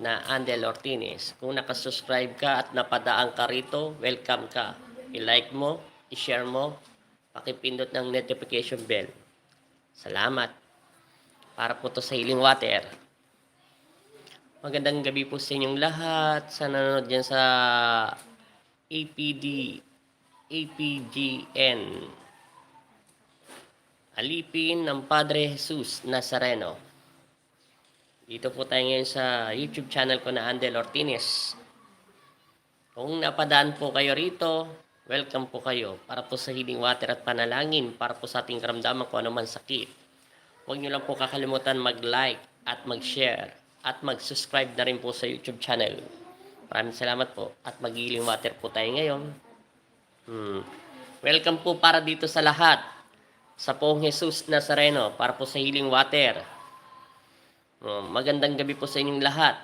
na Andel Ortiz. Kung nakasubscribe ka at napadaan ka rito, welcome ka. I-like mo, i-share mo, pakipindot ng notification bell. Salamat. Para po to sa Healing Water. Magandang gabi po sa inyong lahat. Sa nanonood dyan sa APD, APGN. Alipin ng Padre Jesus Nazareno. Dito po tayo ngayon sa YouTube channel ko na Andel Ortiz. Kung napadaan po kayo rito, welcome po kayo para po sa healing water at panalangin para po sa ating karamdaman kung ano man sakit. Huwag nyo lang po kakalimutan mag-like at mag-share at mag-subscribe na rin po sa YouTube channel. Maraming salamat po at mag-healing water po tayo ngayon. Welcome po para dito sa lahat sa Poong Jesus Nazareno para po sa healing water. Magandang gabi po sa inyong lahat.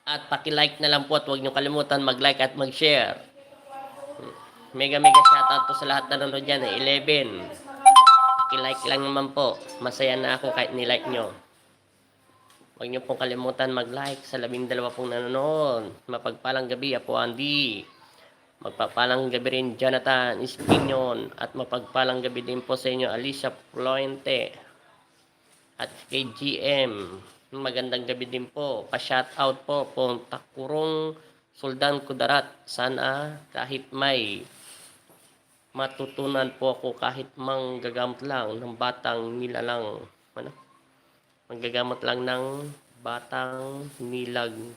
At paki-like na lang po at huwag niyo kalimutan mag-like at mag-share. Mega shoutout po sa lahat na nanonood dyan. 11. Paki-like lang naman po. Masaya na ako kahit ni-like nyo. Huwag niyo pong kalimutan mag-like sa 12 pong nanonood. Mapagpalang gabi, Apo Andy. Magpapalang gabi rin Jonathan Espinion. At mapagpalang gabi din po sa inyo Alicia Floente. At kay GM, magandang gabi din po. Pa-shoutout po pong Takurong Suldan Kudarat. Sana kahit may matutunan po ako kahit manggagamot lang ng batang nilalang. Manggagamot lang ng batang nilanglagnag.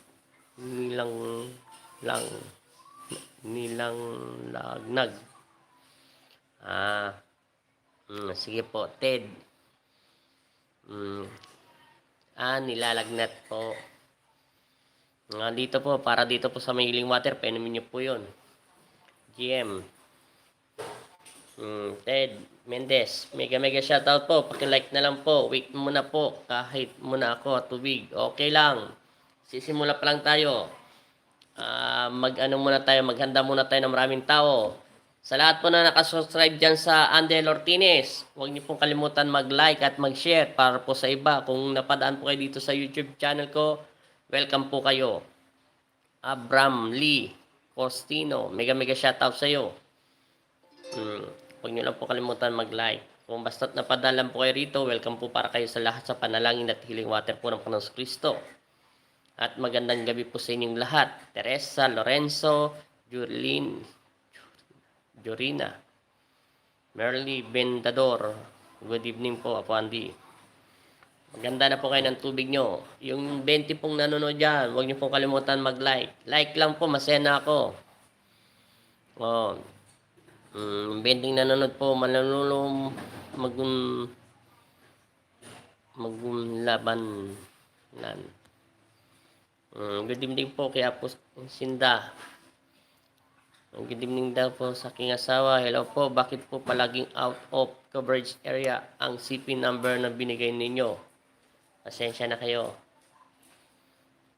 Sige po, Ted. Nilalagnat po. Dito po, para dito po sa may healing water, painumin nyo po yun. GM. Ted Mendez, mega shoutout po. Paki-like na lang po. Wait muna po. Kahit muna ako tubig. Okay lang. Sisimula pa lang tayo. Maghanda muna tayo ng maraming tao. Sa lahat po na nakasubscribe dyan sa Andel Ortiz, huwag niyo pong kalimutan mag-like at mag-share para po sa iba. Kung napadaan po kayo dito sa YouTube channel ko, welcome po kayo. Abram Lee Costino, mega shoutout sa iyo. Huwag niyo lang po kalimutan mag-like. Kung basta't napadalan po kayo rito, welcome po para kayo sa lahat sa panalangin at healing water po ng Panginoon Kristo. At magandang gabi po sa inyong lahat. Teresa, Lorenzo, Jorina, Merly Bendador. Good evening po, Apo Andy. Maganda na po kayo ng tubig nyo. Yung 20 pong nanonood dyan, huwag nyo pong kalimutan mag-like. Like lang po, masaya na ako. 20 nanonood po, mananulong maglaban. Good evening po kay Apo Sinda. Good evening daw po sa aking asawa. Hello po, bakit po palaging out of coverage area ang CP number na binigay ninyo? Pasensya na kayo.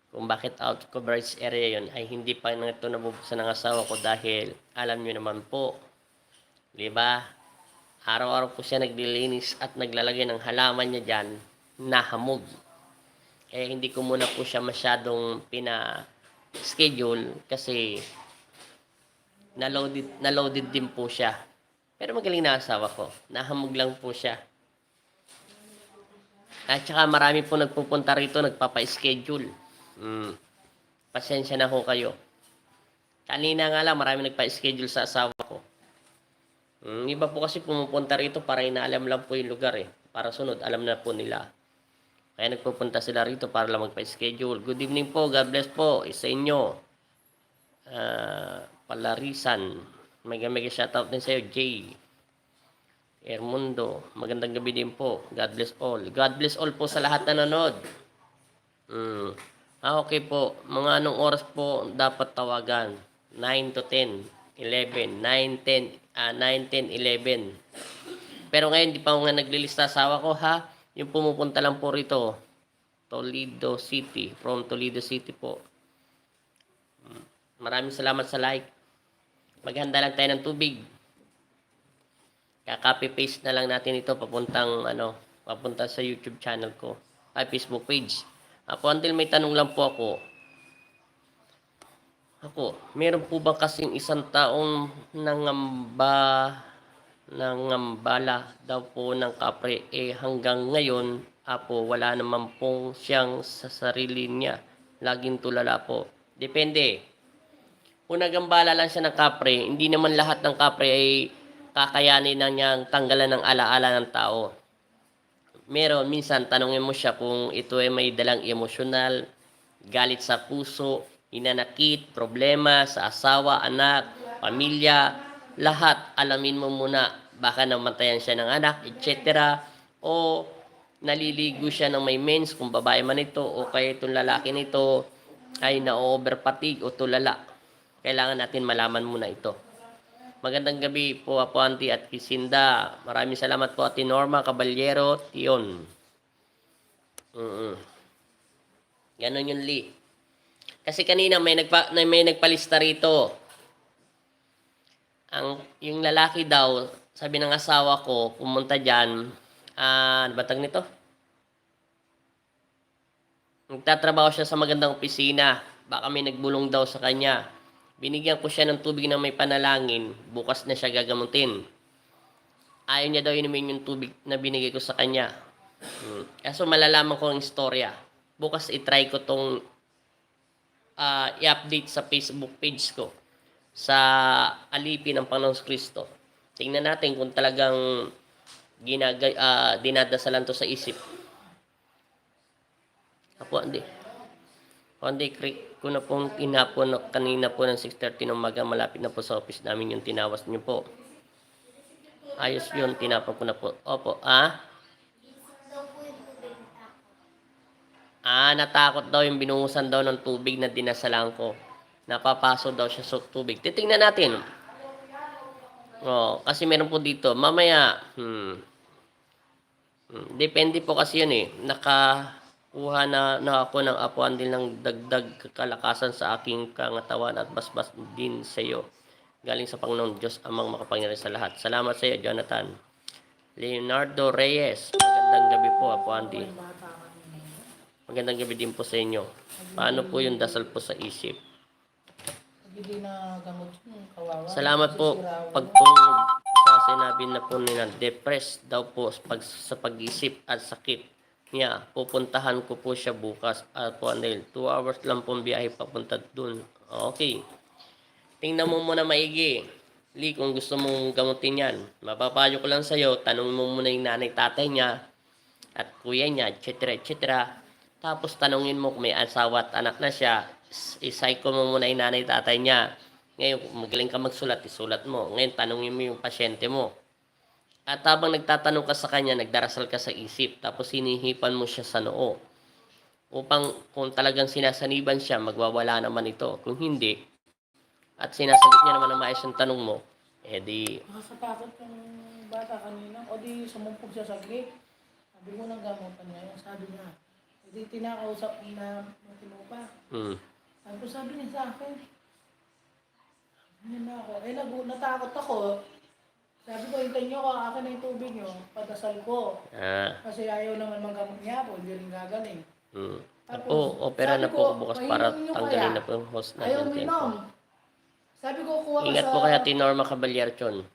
Kung bakit out of coverage area yon ay hindi pa na ito nabubuksan ng asawa ko dahil alam nyo naman po, diba? Araw-araw po siya naglilinis at naglalagay ng halaman niya dyan na hamog. Kaya hindi ko muna po siya masyadong pina-schedule kasi na-loaded din po siya. Pero magaling na asawa ko. Nahamog lang po siya. At saka marami po nagpupunta rito, nagpapa-schedule. Pasensya na ho kayo. Kanina nga lang, marami nagpa-schedule sa asawa ko. Iba po kasi pumupunta rito para inaalam lang po yung lugar eh. Para sunod, alam na po nila. Kaya nagpupunta sila rito para lang magpa-schedule. Good evening po, God bless po sa inyo. Palarisan, mega shoutout din sa iyo, Jay Ermundo, magandang gabi din po. God bless all. God bless all po sa lahat na nanonood. Okay po. Mga anong oras po dapat tawagan? 9 to 10, 11, 9, 10, 11. Pero ngayon, di pa nga naglilista asawa ko ha. Yung pumupunta lang po rito. Toledo City. From Toledo City po. Maraming salamat sa like. Maghanda lang tayo ng tubig. Kaka-copy paste na lang natin ito papunta sa YouTube channel ko, ay Facebook page. Apo Andel, may tanong lang po ako. Meron po ba kasing isang taong nangambala daw po ng kapre, hanggang ngayon, wala naman pong siyang sa sarili niya. Laging tulala po. Depende. Kung nagambala lang siya ng kapre, hindi naman lahat ng kapre ay kakayanin na niyang tanggalan ng alaala ng tao. Meron, minsan, tanongin mo siya kung ito ay may dalang emosyonal, galit sa puso, hinanakit, problema sa asawa, anak, pamilya, lahat. Alamin mo muna, baka namatayan siya ng anak, etc. O naliligo siya ng may mens, kung babae man ito, o kaya itong lalaki nito ay na-overfatigue o tulala. Kailangan natin malaman muna ito. Magandang gabi po, Apo Auntie at Kisinda. Maraming salamat po, Ate Norma Caballero Tion. Ganon yun, Lee. Kasi kanina may nagpalista rito. Yung lalaki daw, sabi ng asawa ko, pumunta dyan, ano ba tag nito? Nagtatrabaho siya sa magandang opisina. Baka may nagbulong daw sa kanya. Binigyan ko siya ng tubig na may panalangin. Bukas na siya gagamutin. Ayaw niya daw inumin yung tubig na binigay ko sa kanya. So malalaman ko ang istorya. Bukas itry ko tong i-update sa Facebook page ko. Sa Alipin ng Panginoong Kristo. Tingnan natin kung talagang dinadasalan to sa isip. Apo, hindi. Kundi ko na pong tinapon kanina po ng 6:30 ng umaga, malapit na po sa office namin yung tinawas niyo po. Ayos yun, tinapon ko na po. Opo, natakot daw yung binungusan daw ng tubig na dinasalan ko. Napapaso daw siya sa tubig. Titingnan natin. Kasi meron po dito. Mamaya, depende po kasi yun Nakakuha na ako ng Apo Andel ng dagdag kalakasan sa aking kangatawan at basbas din sa iyo. Galing sa Panginoon Diyos amang makapangyarihan sa lahat. Salamat sa iyo, Jonathan. Leonardo Reyes. Magandang gabi po, Apo Andel. Magandang gabi din po sa inyo. Paano po yung dasal po sa isip? Hindi na gamot yung kawawa. Salamat po. Pag sinabi na po nila, depressed daw po sa pag-isip at sakit niya. Pupuntahan ko po siya bukas. Apo Andel, 2 hours lang pong biyahe papunta dun. Okay. Tingnan mo muna maigi. Lee, kung gusto mong gamutin yan, mapapayo ko lang sa'yo, tanong mo muna yung nanay, tatay niya, at kuya niya, etc. Tapos tanongin mo kung may asawa at anak na siya, psycho mo muna yung nanay, tatay niya. Ngayon, magaling ka magsulat, isulat mo. Ngayon, tanongin mo yung pasyente mo. At habang nagtatanong ka sa kanya, nagdarasal ka sa isip, tapos hinihipan mo siya sa noo. Upang kung talagang sinasaniban siya, magwawala naman ito. Kung hindi, at sinasagot niya naman ang maayos yung tanong mo, di... Nakasatakot yung bata kanina. O di sumumpog siya sa gate. Sabi mo ng gamutan niya. Yung sabi niya, hindi tinakausap na tinupa. Sabi niya sa akin, hindi na ako. Natakot ako. Sabi ko, hintayin niyo ko, akin na yung tubig niyo, padasal ko. Kasi ayaw naman manggamot niya po, hindi rin gagaling. Tapos, opera na po bukas para tanggalin na po yung host na ayaw minom. Sabi ko, kuha ka Ingat po kaya Ate Norma Caballero Tion.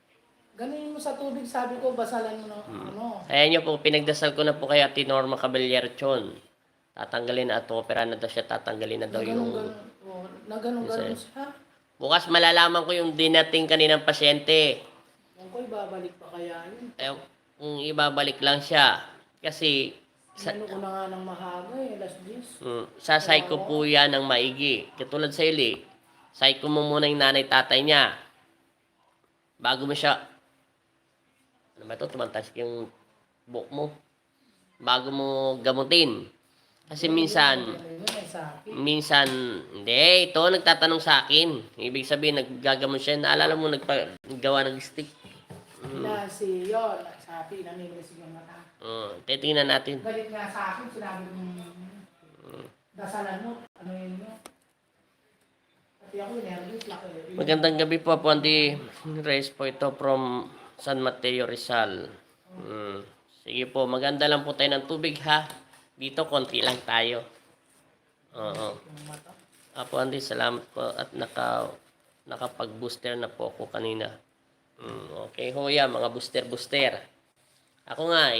Ganin mo sa tubig, sabi ko, basalan mo ng Ayan niyo po, pinagdasal ko na po kaya Ate Norma Caballero Tion. Tatanggalin na at opera na daw siya, tatanggalin na daw yung... Naganon siya. Bukas malalaman ko yung dinating kaninang pasyente. Ko ibabalik pa kaya yun? Kung ibabalik lang siya. Kasi... Ano ko na nga ng mahaga last days. Sasay ko po yan ng maigi. Katulad sa ili, psycho mo muna yung nanay tatay niya. Bago mo siya... Ano ba ito? Tumantas yung buhok mo. Bago mo gamutin. Kasi minsan, hindi, ito nagtatanong sa akin. Ibig sabihin, naggagamot siya. Naalala mo, naggawa ng stick. Si yun, sabi, namilis yung mata. Titingnan natin. Galit nga sa akin, sinabi kong dasalan mo, ano yun mo. Pati ako, nervous lang. Magandang gabi po, Apuandi Reyes po ito from San Mateo, Rizal. Sige po, maganda lang po tayo ng tubig ha. Dito, konti lang tayo. Oo. Yung mata. Apo Andy, salamat po at nakapag-booster na po ako kanina. Okay ho yan, mga booster. Ako nga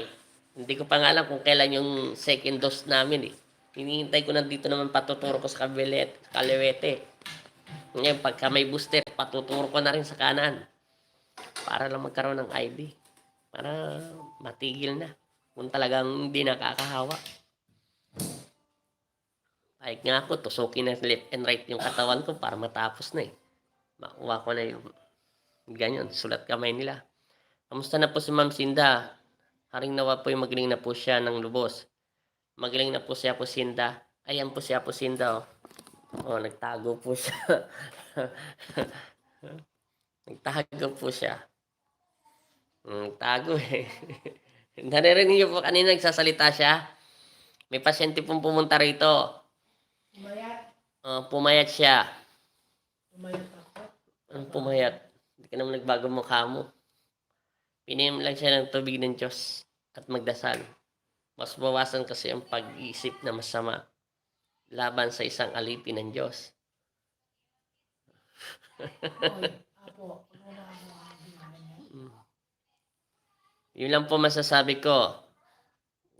hindi ko pa nga alam kung kailan yung second dose namin eh. Hinihintay ko na dito naman patuturo ko sa kaliwete. Ngayon, pagka may booster, patuturo ko na rin sa kanan. Para lang magkaroon ng ID. Para matigil na. Kung talagang hindi nakakahawa. Kahit nga ako, tusukin na left and right yung katawan ko para matapos na eh. Makuha ko na yung ganyan, sulat kamay nila. Kamusta na po si Ma'am Sinda? Haring nawa po yung magaling na po siya ng lubos. Magaling na po siya po Sinda. Ayan po siya po Sinda oh. Oh, nagtago po siya. Nagtago po siya. Tago eh. Naririnig niyo po kanina nagsasalita siya. May pasyente pong pumunta rito. Pumayat. Pumayat siya. Pumayat ako. Pumayat? Hindi ka naman nagbago mukha mo. Pininom lang siya ng tubig ng Diyos at magdasal. Mas bawasan kasi ang pag-iisip na masama laban sa isang alipin ng Diyos. Oy, apo. Ano na ako? Yun lang po masasabi ko.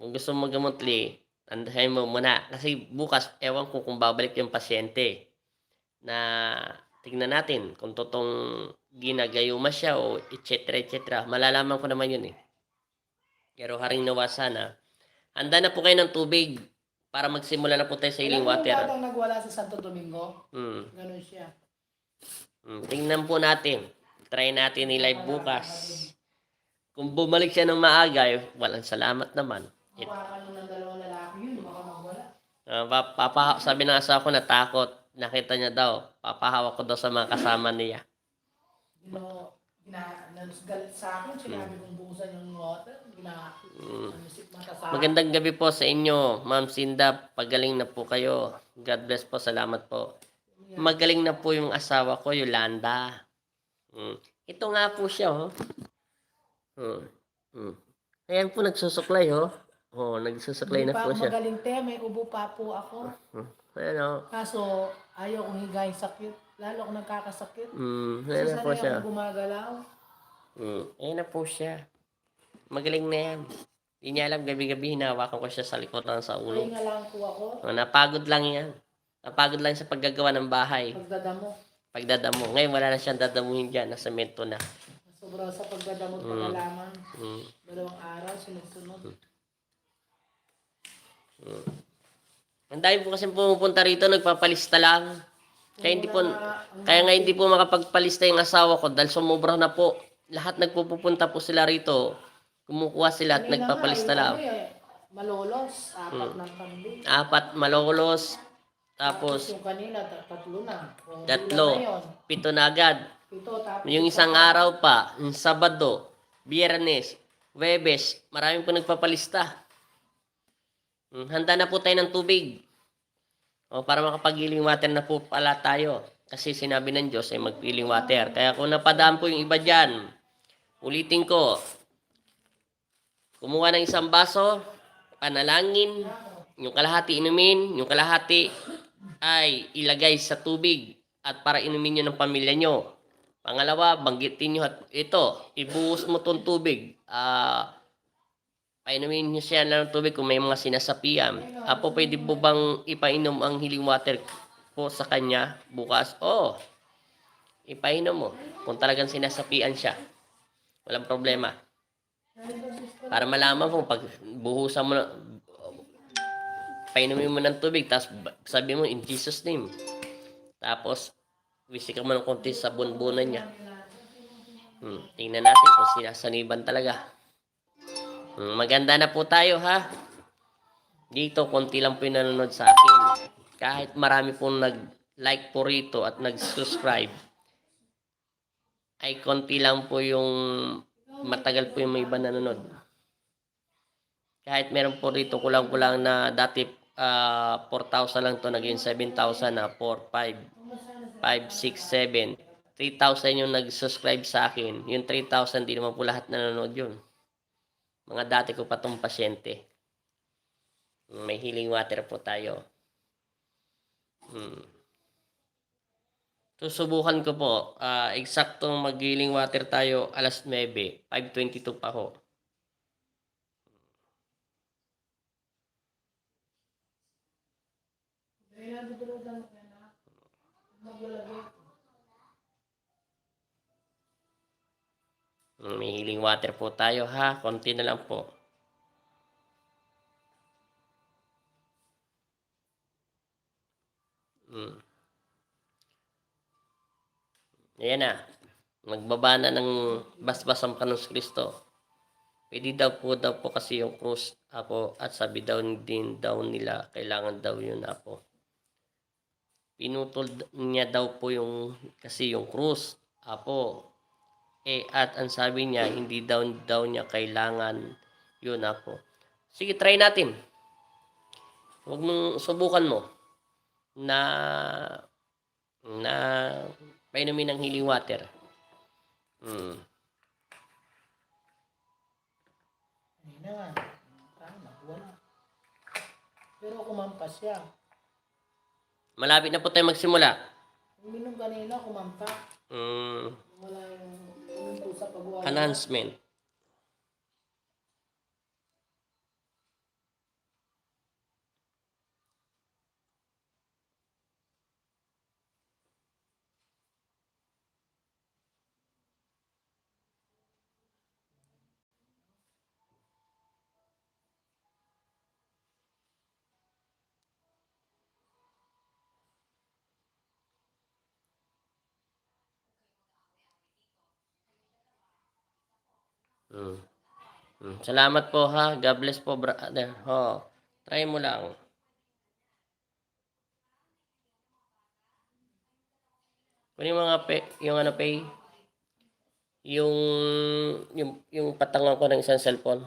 Kung gusto mo gamotli, andahin mo muna. Kasi bukas, ewan ko kung babalik yung pasyente. Na tingnan natin kung totoong ginagayuma siya o etc. Malalaman ko naman yun eh. Pero haring nawa sana. Handa na po kayo ng tubig para magsimula na po tayo sa healing Alam mo yung water. batang nagwala sa Santo Domingo? Ganun siya. Tingnan po natin. Try natin i-live bukas. Kung bumalik siya ng maaga, walang salamat naman. Hawakan mo ng dalawang lalaki yun, baka magwala. Sabi ng asawa ko natakot. Nakita niya daw. Papahawak ko daw sa mga kasama niya. Galit sa akin, sinabi kong bukusan yung water. Mata sa akin. Magandang gabi po sa inyo, Ma'am Sinda. Pagaling na po kayo. God bless po. Salamat po. Magaling na po yung asawa ko, Yolanda. Ito nga po siya, oh. Ayan po, nagsusuklay, oh. Oh, nagsusuklay na po siya. Magaling te, may ubo pa po ako. Ayan, oh. Kaso, ayaw kong higay sakit. Lalo ako nagkakasakit. Ayan na po siya. Ako gumagalaw. Ayan na po siya. Magaling na yan. Hindi niya alam, gabi-gabi hinawakan ko siya sa likod lang sa ulo. Ay nga lang po ako. Napagod lang yan. Napagod lang sa paggagawa ng bahay. Pagdadamo. Ngayon wala na siyang dadamuhin dyan. Nasa mento na. Sobra sa pagdadamo at pagkalaman. 2 araw, sunod-sunod. Ang dami po kasi pumupunta rito, nagpapalista lang. Kaya nga hindi po makapagpalista yung asawa ko dahil sumobra na po. Lahat nagpupunta po sila rito. Kumukuha sila at nagpapalista lang. Malolos, 4 ng kambing. 4 malolos. Tapos yung kanina, 3 na. 3, 7 na agad. 7, tapos Yung isang araw pa, yung Sabado, Biyernes, Huwebes, maraming po nagpapalista. Handa na po tayo ng tubig. Para makapag-healing water na po pala tayo. Kasi sinabi ng Diyos ay mag-healing water. Kaya kung napadaan po yung iba dyan, ulitin ko, kumuha ng isang baso, panalangin, yung kalahati inumin, yung kalahati ay ilagay sa tubig at para inumin nyo ng pamilya nyo. Pangalawa, banggitin nyo at ito, ibuhos mo tong tubig. Painumin nyo siya ng tubig kung may mga sinasapian. Apo, pwede po bang ipainom ang healing water po sa kanya bukas? Ipainom mo. Kung talagang sinasapian siya. Walang problema. Para malaman mo, pag buhusan mo na, painumin mo ng tubig, tapos sabi mo, in Jesus' name. Tapos, wisikan mo ng konti sa bunbunan niya. Tingnan natin kung sinasaniban talaga. Maganda na po tayo, ha? Dito, konti lang po yung nanonood sa akin. Kahit marami pong nag-like po rito at nag-subscribe, ay konti lang po yung matagal po yung may iba nanonood. Kahit meron po rito kulang-kulang na dati 4,000 lang to, naging 7,000 na, 4, 5, 6, 7. 3,000 yung nag-subscribe sa akin. Yung 3,000, di naman po lahat nanonood yun. Mga dati ko pa itong pasyente. May healing water po tayo. Hmm. Susubukan ko po. Eksaktong mag-healing water tayo alas 9. 5:22 pa ho. Kaya nadudulutan ko yan ha. Maglalagay. May healing water po tayo ha. Konti na lang po. Ayan na. Magbaba na ng basbas ang Panginoon Kristo. Pwede daw po kasi yung krus ako at sabi daw din daw nila kailangan daw yun po. Pinutol niya daw po yung kasi yung krus apo. At ang sabi niya hindi daw niya kailangan yun po. Sige, try natin. Huwag mong subukan mo na painumin ng healing water. Hindi na nga. Tama, wala. Pero kumampas siya. Malapit na po tayo magsimula. Uminom kanina, kumampa. Wala yung sa pagwala. Announcement. Salamat po ha. God bless po, brother. Try mo lang. Kung yung mga yung ano pay, yung patangan ko ng isang cellphone.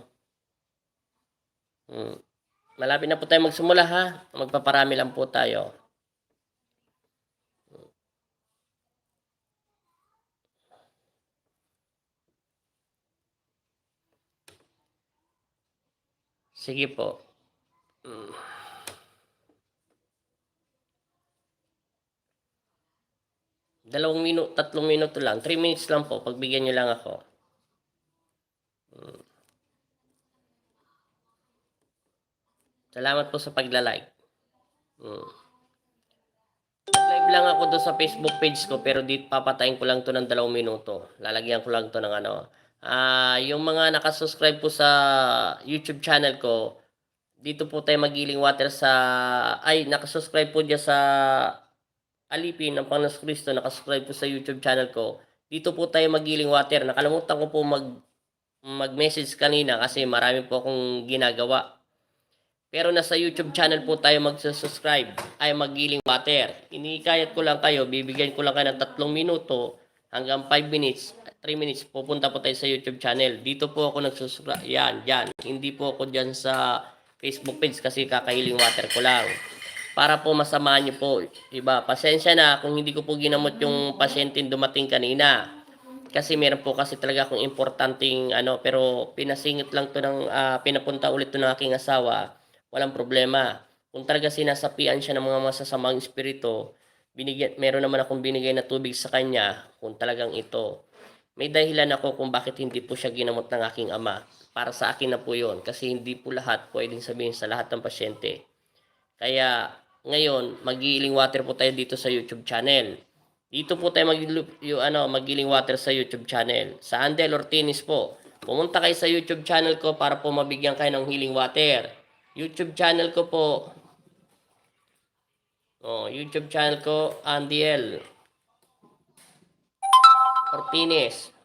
Malapit na po tayo magsimula ha. Magpaparami lang po tayo. Sige po. 3 minuto lang. 3 minutes lang po. Pagbigyan nyo lang ako. Salamat po sa pagla-like. Live lang ako doon sa Facebook page ko pero dito papatayin ko lang to ng 2 minuto. Lalagyan ko lang to ng ano. Yung mga nakasubscribe po sa YouTube channel ko, dito po tayo magiling water sa nakasubscribe po dyan sa Alipin ng Panginoon Kristo, nakasubscribe po sa YouTube channel ko. Dito po tayo magiling water. Nakalimutan ko po mag-message kanina kasi marami po akong ginagawa. Pero nasa YouTube channel po tayo mag-subscribe ay magiling water. Inikayat ko lang kayo, bibigyan ko lang kayo ng 3 minuto hanggang 5 minutes, 3 minutes, pupunta po tayo sa YouTube channel. Dito po ako nagsusubscribe. Yan. Hindi po ako dyan sa Facebook page kasi kakahiling water ko lang. Para po masamahan niyo po. Diba? Pasensya na kung hindi ko po ginamot yung pasyente dumating kanina. Kasi meron po kasi talaga akong importanteng pero pinasingit lang to ng pinapunta ulit to ng aking asawa. Walang problema. Kung talaga sinasapian siya ng mga masasamang espiritu, meron naman akong binigay na tubig sa kanya kung talagang ito. May dahilan ako kung bakit hindi po siya ginamot ng aking ama. Para sa akin na po yun. Kasi hindi po lahat pwedeng sabihin sa lahat ng pasyente. Kaya ngayon, mag-healing water po tayo dito sa YouTube channel. Dito po tayo mag-healing water sa YouTube channel. Sa Andel Ortinis po. Pumunta kayo sa YouTube channel ko para po mabigyan kayo ng healing water. YouTube channel ko po. YouTube channel ko, Andiel Ortinis.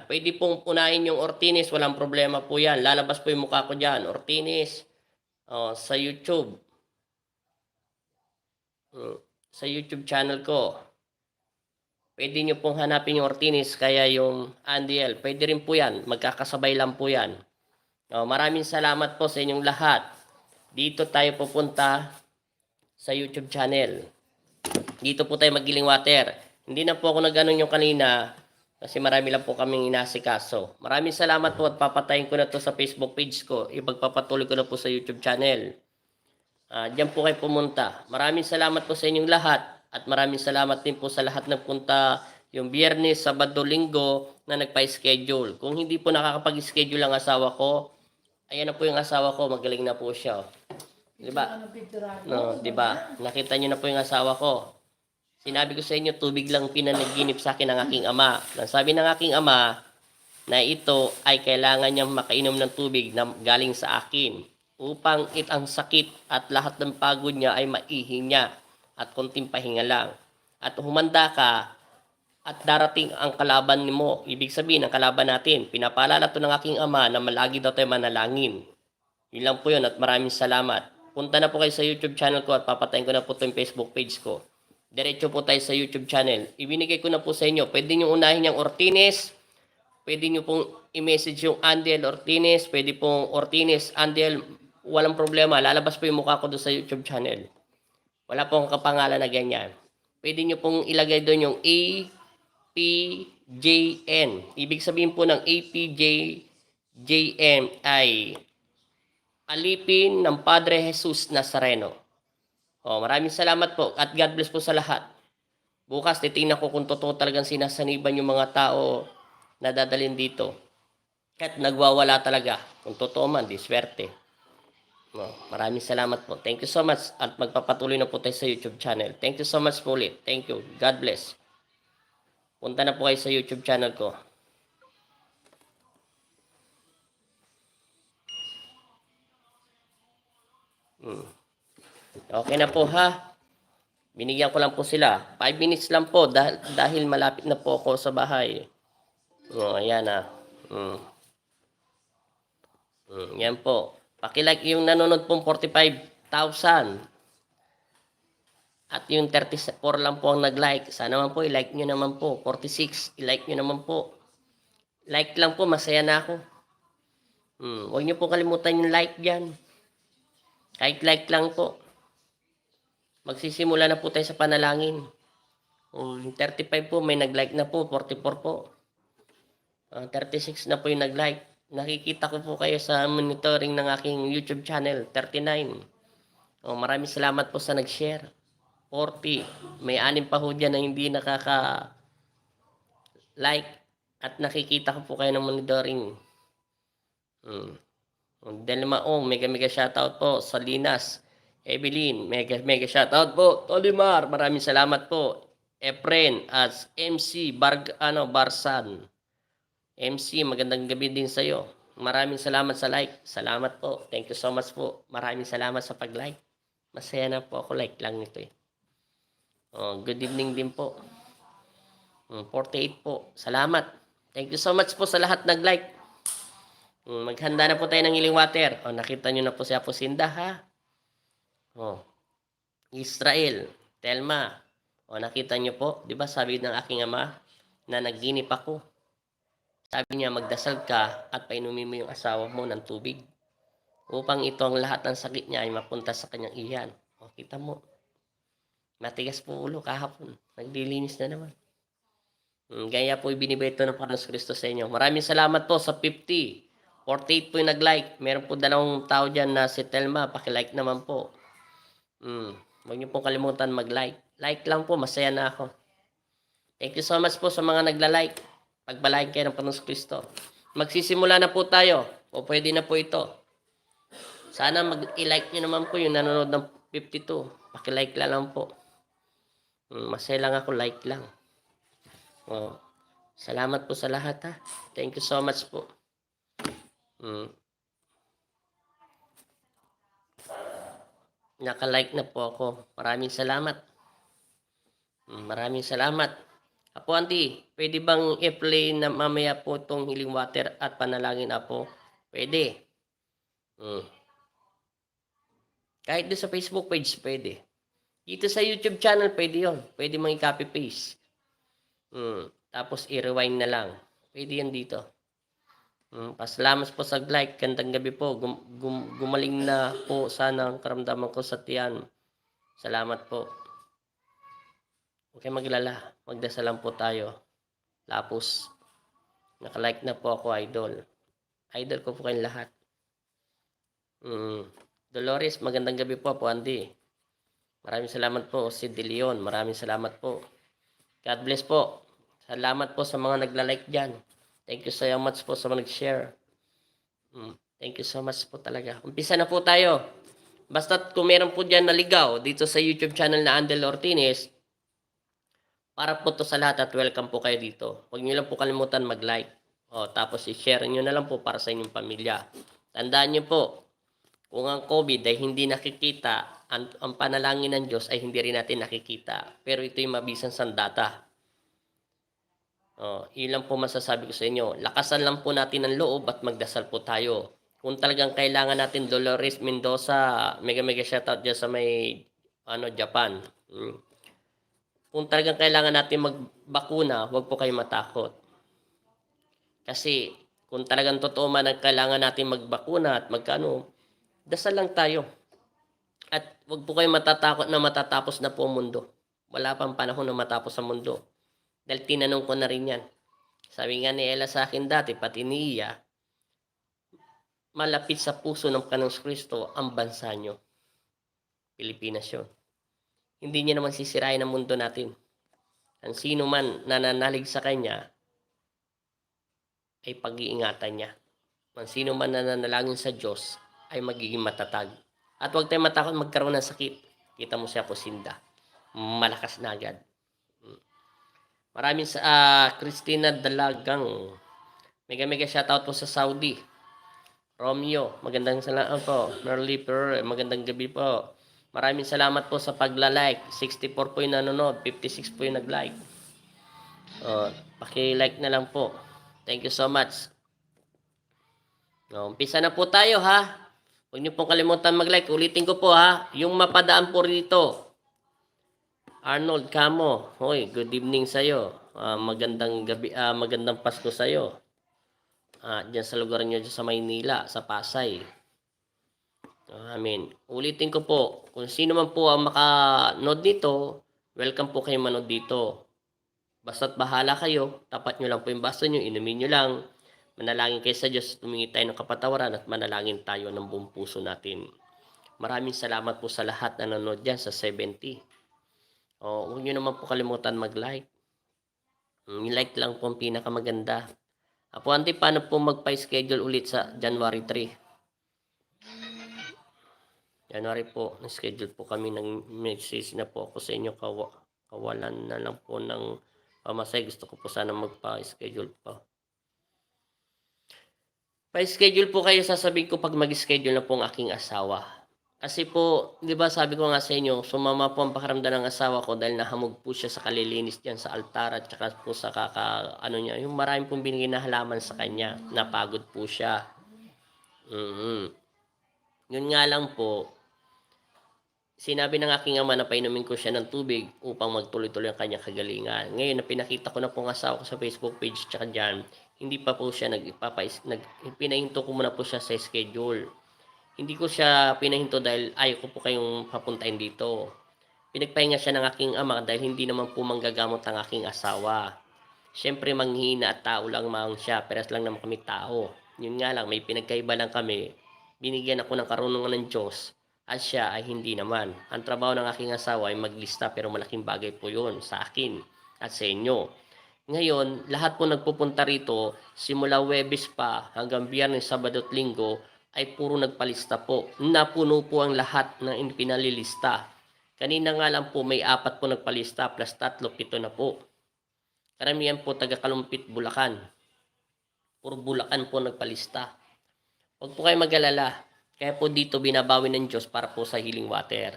Pwede pong unahin yung Ortinis, walang problema po yan. Lalabas po yung mukha ko dyan. Ortinis. Sa YouTube. Sa YouTube channel ko. Pwede nyo pong hanapin yung Ortinis, kaya yung Andiel. Pwede rin po yan. Magkakasabay lang po yan. Maraming salamat po sa inyong lahat. Dito tayo pupunta sa YouTube channel. Dito po tayo magiling water. Hindi na po ako nag-anon yung kanina kasi marami lang po kaming inasikaso. Maraming salamat po at papatayin ko na to sa Facebook page ko. Ipagpapatuloy ko na po sa YouTube channel. Diyan po kayo pumunta. Maraming salamat po sa inyong lahat at maraming salamat din po sa lahat ng punta yung Biyernes, Sabado, Linggo na nagpa-schedule. Kung hindi po nakakapag-schedule ang asawa ko, ayan na po yung asawa ko, magaling na po siya. Di ba? No, di ba? Nakita niyo na po yung asawa ko. Sinabi ko sa inyo, tubig lang pinanaginip sa akin ng aking ama. Sabi ng aking ama na ito ay kailangan niyang makainom ng tubig na galing sa akin upang ang sakit at lahat ng pagod niya ay maihinga at konting pahinga lang. At humanda ka at darating ang kalaban mo. Ibig sabihin, ang kalaban natin. Pinapaalala to ng aking ama na malagi daw tayo manalangin. Yun lang po yun at maraming salamat. Punta na po kayo sa YouTube channel ko at papatayin ko na po itong Facebook page ko. Diretso po tayo sa YouTube channel. Ibinigay ko na po sa inyo. Pwede nyo unahin yung Ortines. Pwede nyo pong i-message yung Andel Ortines. Pwede pong Ortines, Andel. Walang problema. Lalabas po yung mukha ko doon sa YouTube channel. Wala pong kapangalan na ganyan. Pwede nyo pong ilagay doon yung APJN. Ibig sabihin po ng APJN ay Alipin ng Padre Jesus Nazareno. Maraming salamat po at God bless po sa lahat. Bukas titingnan ko kung totoo talagang sinasaniban yung mga tao na dadalhin dito. Kahit nagwawala talaga. Kung totoo man, di swerte. Maraming salamat po. Thank you so much at magpapatuloy na po tayo sa YouTube channel. Thank you so much po ulit. Thank you. God bless. Punta na po kayo sa YouTube channel ko. Okay na po ha. Binigyan ko lang po sila. 5 minutes lang po dahil malapit na po ako sa bahay. Ayan na. Yan po. Paki-like yung nanonood pong 45,000. At yung 34 lang po ang nag-like. Sana naman po i-like nyo naman po. 46, i-like nyo naman po. Like lang po, masaya na ako. Huwag nyo po kalimutan yung like dyan. Kahit like lang po. Magsisimula na po tayo sa panalangin. 35 po, may nag-like na po. 44 po. 36 na po yung nag-like. Nakikita ko po kayo sa monitoring ng aking YouTube channel. 39. Maraming salamat po sa nag-share. 40. May 6 pa ho dyan na hindi nakaka-like. At nakikita ko po kayo ng monitoring. Delmaong, mega shoutout po. Salinas. Evelyn, mega shoutout po. Tolimar, maraming salamat po. Efren as MC Barsan. MC, magandang gabi din sa iyo. Maraming salamat sa like. Salamat po. Thank you so much po. Maraming salamat sa pag-like. Masaya na po ako, like lang nito eh. Good evening din po. 48 po. Salamat. Thank you so much po sa lahat nag-like. Maghanda na po tayo ng healing water. Nakita nyo na po si Apo Sinda ha. Israel, Telma. Nakita nyo po, di ba sabi ng aking ama na nagginip ako. Sabi niya magdasal ka at painumin mo yung asawa mo ng tubig upang ito ang lahat ng sakit niya ay mapunta sa kanyang iyan. Kita mo, matigas po ulo kahapon. Naglilinis na naman. Gaya po ibinibay ito ng Panginoon Kristo sa inyo. Maraming salamat po sa 50. 48 po yung nag-like. Meron po 2 tao dyan na si Telma. Paki-like naman po. Huwag niyo pong kalimutan mag-like. Like lang po, masaya na ako. Thank you so much po sa mga nagla-like. Pagbalain kayo ng Panginoon Kristo. Magsisimula na po tayo. O pwede na po ito. Sana mag-i-like nyo naman po yung nanonood ng 52. Paki-like lang po. Masaya lang ako, like lang. Salamat po sa lahat ha. Thank you so much po. Naka-like na po ako. Maraming salamat. Maraming salamat. Apo Auntie, pwede bang i-play na mamaya po itong healing water at panalangin Apo? Pwede. Kahit doon sa Facebook page, pwede. Dito sa YouTube channel, pwede yon. Pwede mong i-copy paste. Tapos i-rewind na lang. Pwede yan dito. Pasalamat po sa like. Gandang gabi po. Gumaling na po sana ang karamdaman ko sa tiyan. Salamat po. Okay, maglala. Magdasal lang po tayo. Lapos. Naka-like na po ako, idol. Idol ko po kayong lahat. Dolores, magandang gabi po, Apo Andy. Maraming salamat po. Si De Leon, maraming salamat po. God bless po. Salamat po sa mga nagla-like dyan. Thank you so much po sa mga nag-share. Thank you so much po talaga. Umpisa na po tayo. Basta kung meron po dyan naligaw dito sa YouTube channel na Andel Ortines, para po to sa lahat at welcome po kayo dito. Huwag niyo lang po kalimutan mag-like. Tapos i-share niyo na lang po para sa inyong pamilya. Tandaan niyo po, kung ang COVID ay hindi nakikita, ang panalangin ng Diyos ay hindi rin natin nakikita. Pero ito yung mabisang sandata. Yun lang po masasabi ko sa inyo. Lakasan lang po natin ang loob at magdasal po tayo. Kung talagang kailangan natin Dolores Mendoza, mega shoutout dyan sa may Japan. Kung talagang kailangan natin magbakuna, huwag po kayo matakot. Kasi kung talagang totoo man ang kailangan natin magbakuna at dasal lang tayo. At huwag po kayo matatakot na matatapos na po ang mundo. Wala pang panahon na matapos ang mundo. Dahil tinanong ko na rin yan. Sabi nga ni Ella sa akin dati, pati ni Iya, malapit sa puso ng Kanong Kristo ang bansa nyo. Pilipinas yun. Hindi niya naman sisirain ang mundo natin. Ang sino man nananalig sa kanya, ay pag-iingatan niya. Ang sino man nananalangin sa Diyos, ay magiging matatag. At huwag tayo matakot magkaroon ng sakit. Kita mo siya po sinda. Malakas na agad. Maraming Christina Dalagang. Mega shoutout po sa Saudi. Romeo, magandang salamat po. Merly Per, magandang gabi po. Maraming salamat po sa pagla-like. 64 po yung nanonood, 56 po yung nag-like. Paki-like na lang po. Thank you so much. Umpisa na po tayo ha. Huwag niyo pong kalimutan mag-like. Ulitin ko po ha. Yung mapadaan po rito. Arnold Camo. Hoy, good evening sa'yo. Magandang gabi, magandang Pasko sa'yo. Diyan sa lugar niyo sa Maynila, sa Pasay. Amen. Ulitin ko po. Kung sino man po ang makanood dito, welcome po kayo manood dito. Basta't bahala kayo. Tapat nyo lang po yung baso nyo. Inumin nyo lang. Manalangin kayo sa Diyos, tumingi tayo ng kapatawaran at manalangin tayo ng buong puso natin. Maraming salamat po sa lahat na nanonood dyan sa 70. Huwag nyo naman po kalimutan mag-like. Like lang po ang pinakamaganda. Apo Auntie, paano po magpa-schedule ulit sa January 3? January po, na-schedule po kami ng message na po ako sa inyo. Kawalan na lang po ng pamasay. Gusto ko po sana magpa-schedule pa. Pa-schedule po kayo, sasabihin ko pag mag-schedule na po ang aking asawa. Kasi po, di ba sabi ko nga sa inyo, sumama po ang pakaramdam ng asawa ko dahil nahamog po siya sa kalilinis diyan sa altar at saka po sa niya, yung maraming pong binigay na halaman sa kanya, napagod po siya. Yun nga lang po, sinabi ng aking ama na painumin ko siya ng tubig upang magtuloy-tuloy ang kanyang kagalingan. Ngayon na pinakita ko na po ang asawa ko sa Facebook page tsaka dyan, hindi pa po siya pinahinto ko muna po siya sa schedule. Hindi ko siya pinahinto dahil ayaw ko po kayong papuntahin dito. Pinagpahinga siya ng aking ama dahil hindi naman po manggagamot ang aking asawa. Siyempre manghina at tao lang mang siya, peras lang naman kami tao. Yun nga lang, may pinagkaiba lang kami. Binigyan ako ng karunungan ng Diyos at siya ay hindi naman. Ang trabaho ng aking asawa ay maglista pero malaking bagay po yun sa akin at sa inyo. Ngayon, lahat po nagpupunta rito, simula Huwebes pa hanggang Biyernes, Sabado at Linggo, ay puro nagpalista po. Napuno po ang lahat na pinalilista. Kanina nga lang po may 4 po nagpalista plus 3, 7 na po. Karamihan po taga Kalumpit, Bulacan. Puro Bulacan po nagpalista. Huwag po kayo mag-alala. Kaya po dito binabawi ng Diyos para po sa healing water.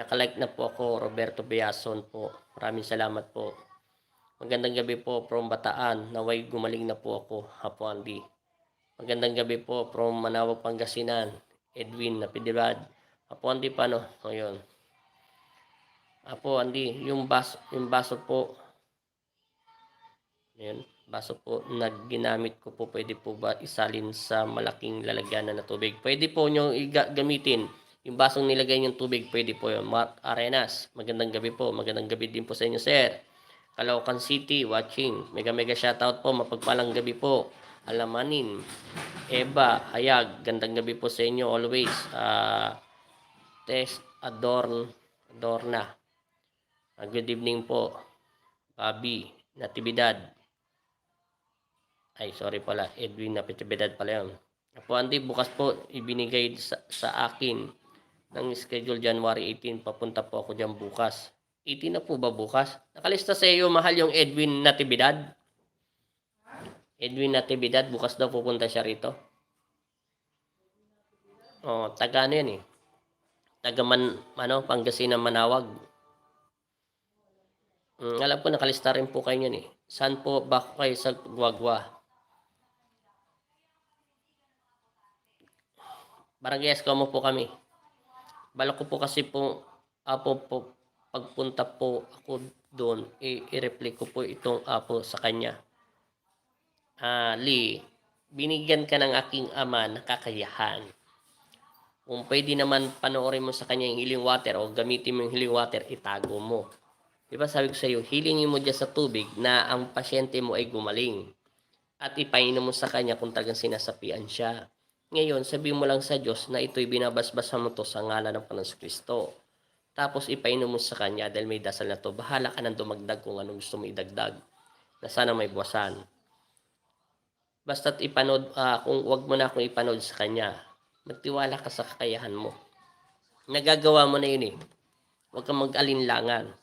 Nakalike na po ako, Roberto Biason po. Maraming salamat po. Magandang gabi po from Bataan. Naway gumaling na po ako, Apo Andy. Magandang gabi po from Manawag, Pangasinan. Edwin Napidibad. Apo Andy, paano? Ngayon. Apo Andy, yung baso po. Ayan, baso po na ginamit ko po, pwede po ba isalin sa malaking lalagyanan na tubig? Pwede po nyo gamitin. Yung basong nilagay yung tubig, pwede po yun. Mark Arenas, magandang gabi po. Magandang gabi din po sa inyo, sir. Caloocan City, watching. Mega shoutout po, mapagpalang gabi po. alamanin. Eva, Hayag, gandang gabi po sa inyo always. Tess Adorna. Good evening po. Bobby, Natividad. Ay, sorry pala. Edwin Natividad pala yun. Apo Andy, bukas po ibinigay sa akin ng schedule January 18. Papunta po ako dyan bukas. 18 na po ba bukas? Nakalista sa iyo, mahal, yung Edwin Natividad. Edwin Natividad, bukas daw pupunta siya rito. Oh, taga ano yan eh. Taga Pangasinan, Manawag. Alam ko, nakalista rin po kayo yan eh. Saan po ba kayo sa Guagua? Barangay Escomo po kami. Balak ko po kasi po, pagpunta po ako doon, i-reply ko po itong apo sa kanya. Lee, binigyan ka ng aking ama na kakayahan. Kung pwede naman panoorin mo sa kanya yung healing water o gamitin mo yung healing water, itago mo. Diba sabi ko sa iyo, healingin mo dyan sa tubig na ang pasyente mo ay gumaling. At ipainom mo sa kanya kung talagang sinasapian siya. Ngayon, sabihin mo lang sa Diyos na ito'y binabasbasan mo to sa ngalan ng Panginoong Kristo. Tapos ipainom mo sa kanya dahil may dasal na to. Bahala ka nang dumagdag kung anong gusto mo idagdag. Na sana may buwasan. Basta't ipanood, kung wag mo na akong ipanood sa kanya, magtiwala ka sa kakayahan mo. Nagagawa mo na yun eh. Huwag kang mag-alinlangan.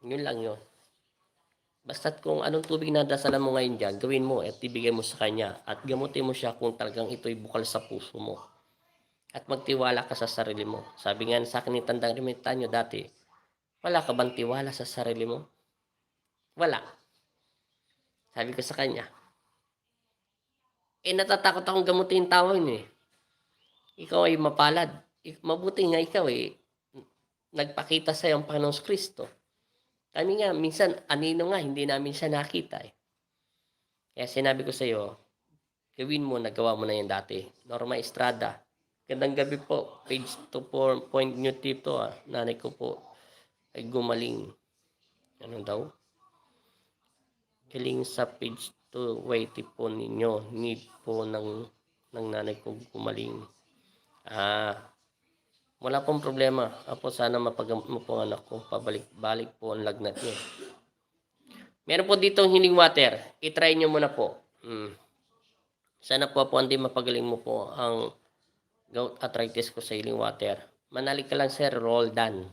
Yun lang yun. Basta't kung anong tubig na dasalan mo ngayon dyan, gawin mo at ibigay mo sa kanya. At gamutin mo siya kung talagang ito'y bukal sa puso mo. At magtiwala ka sa sarili mo. Sabi nga sa akin ni Tandang Rimitanyo dati, wala ka bang tiwala sa sarili mo? Wala. Sabi ko sa kanya, natatakot akong gamutin yung tao yun eh. Ikaw ay mapalad. Mabuti nga ikaw eh. Nagpakita sa'yo ang Panginoong Kristo. Kami nga, minsan, anino nga, hindi namin siya nakita eh. Kaya sinabi ko sa'yo, gawin mo, nagawa mo na yan dati. Norma Estrada. Gandang gabi po. Page 2 point new tip to ah. Nanay ko po ay gumaling. Ano daw? Galing sa page 2. Wait po ninyo. Need po ng nanay ko gumaling. Wala pong problema. Apo, sana mapagamot mo po anak ko. Pabalik-balik po ang lagnat niyo. Meron po dito healing water. I-try nyo muna po. Sana po hindi mapagaling mo po ang gout arthritis ko sa healing water. Manalig ka lang sir, Roldan.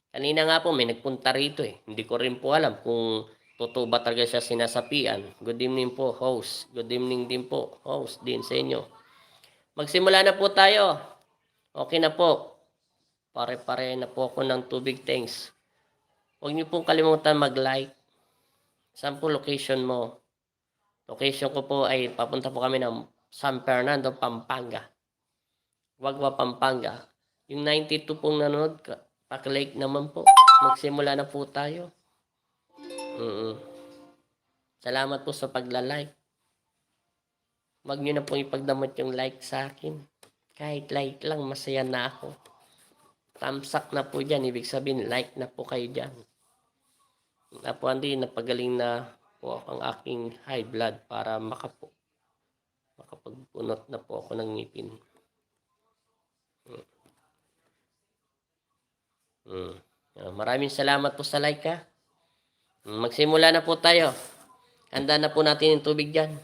Kanina nga po may nagpunta rito eh. Hindi ko rin po alam kung totoo ba talaga siya sinasapian. Good evening po, host. Good evening din po, host din sa inyo. Magsimula na po tayo. Okay na po. Pare-pare na po ako ng tubig tanks. Huwag niyo pong kalimutan mag-like. Saan po location mo? Location ko po ay papunta po kami ng San Fernando, Pampanga. Guagua, Pampanga. Yung 92 pong nanonood, paki-like naman po. Magsimula na po tayo. Salamat po sa pagla-like. Huwag niyo na pong ipagdamot yung like sa akin. Kahit like lang, masaya na ako. Thumbs up na po dyan. Ibig sabihin, like na po kayo dyan. Apo, hindi, napagaling na po ang aking high blood para makapagpunot na po ako ng ngipin. Maraming salamat po sa like ha. Magsimula na po tayo. Handa na po natin yung tubig dyan.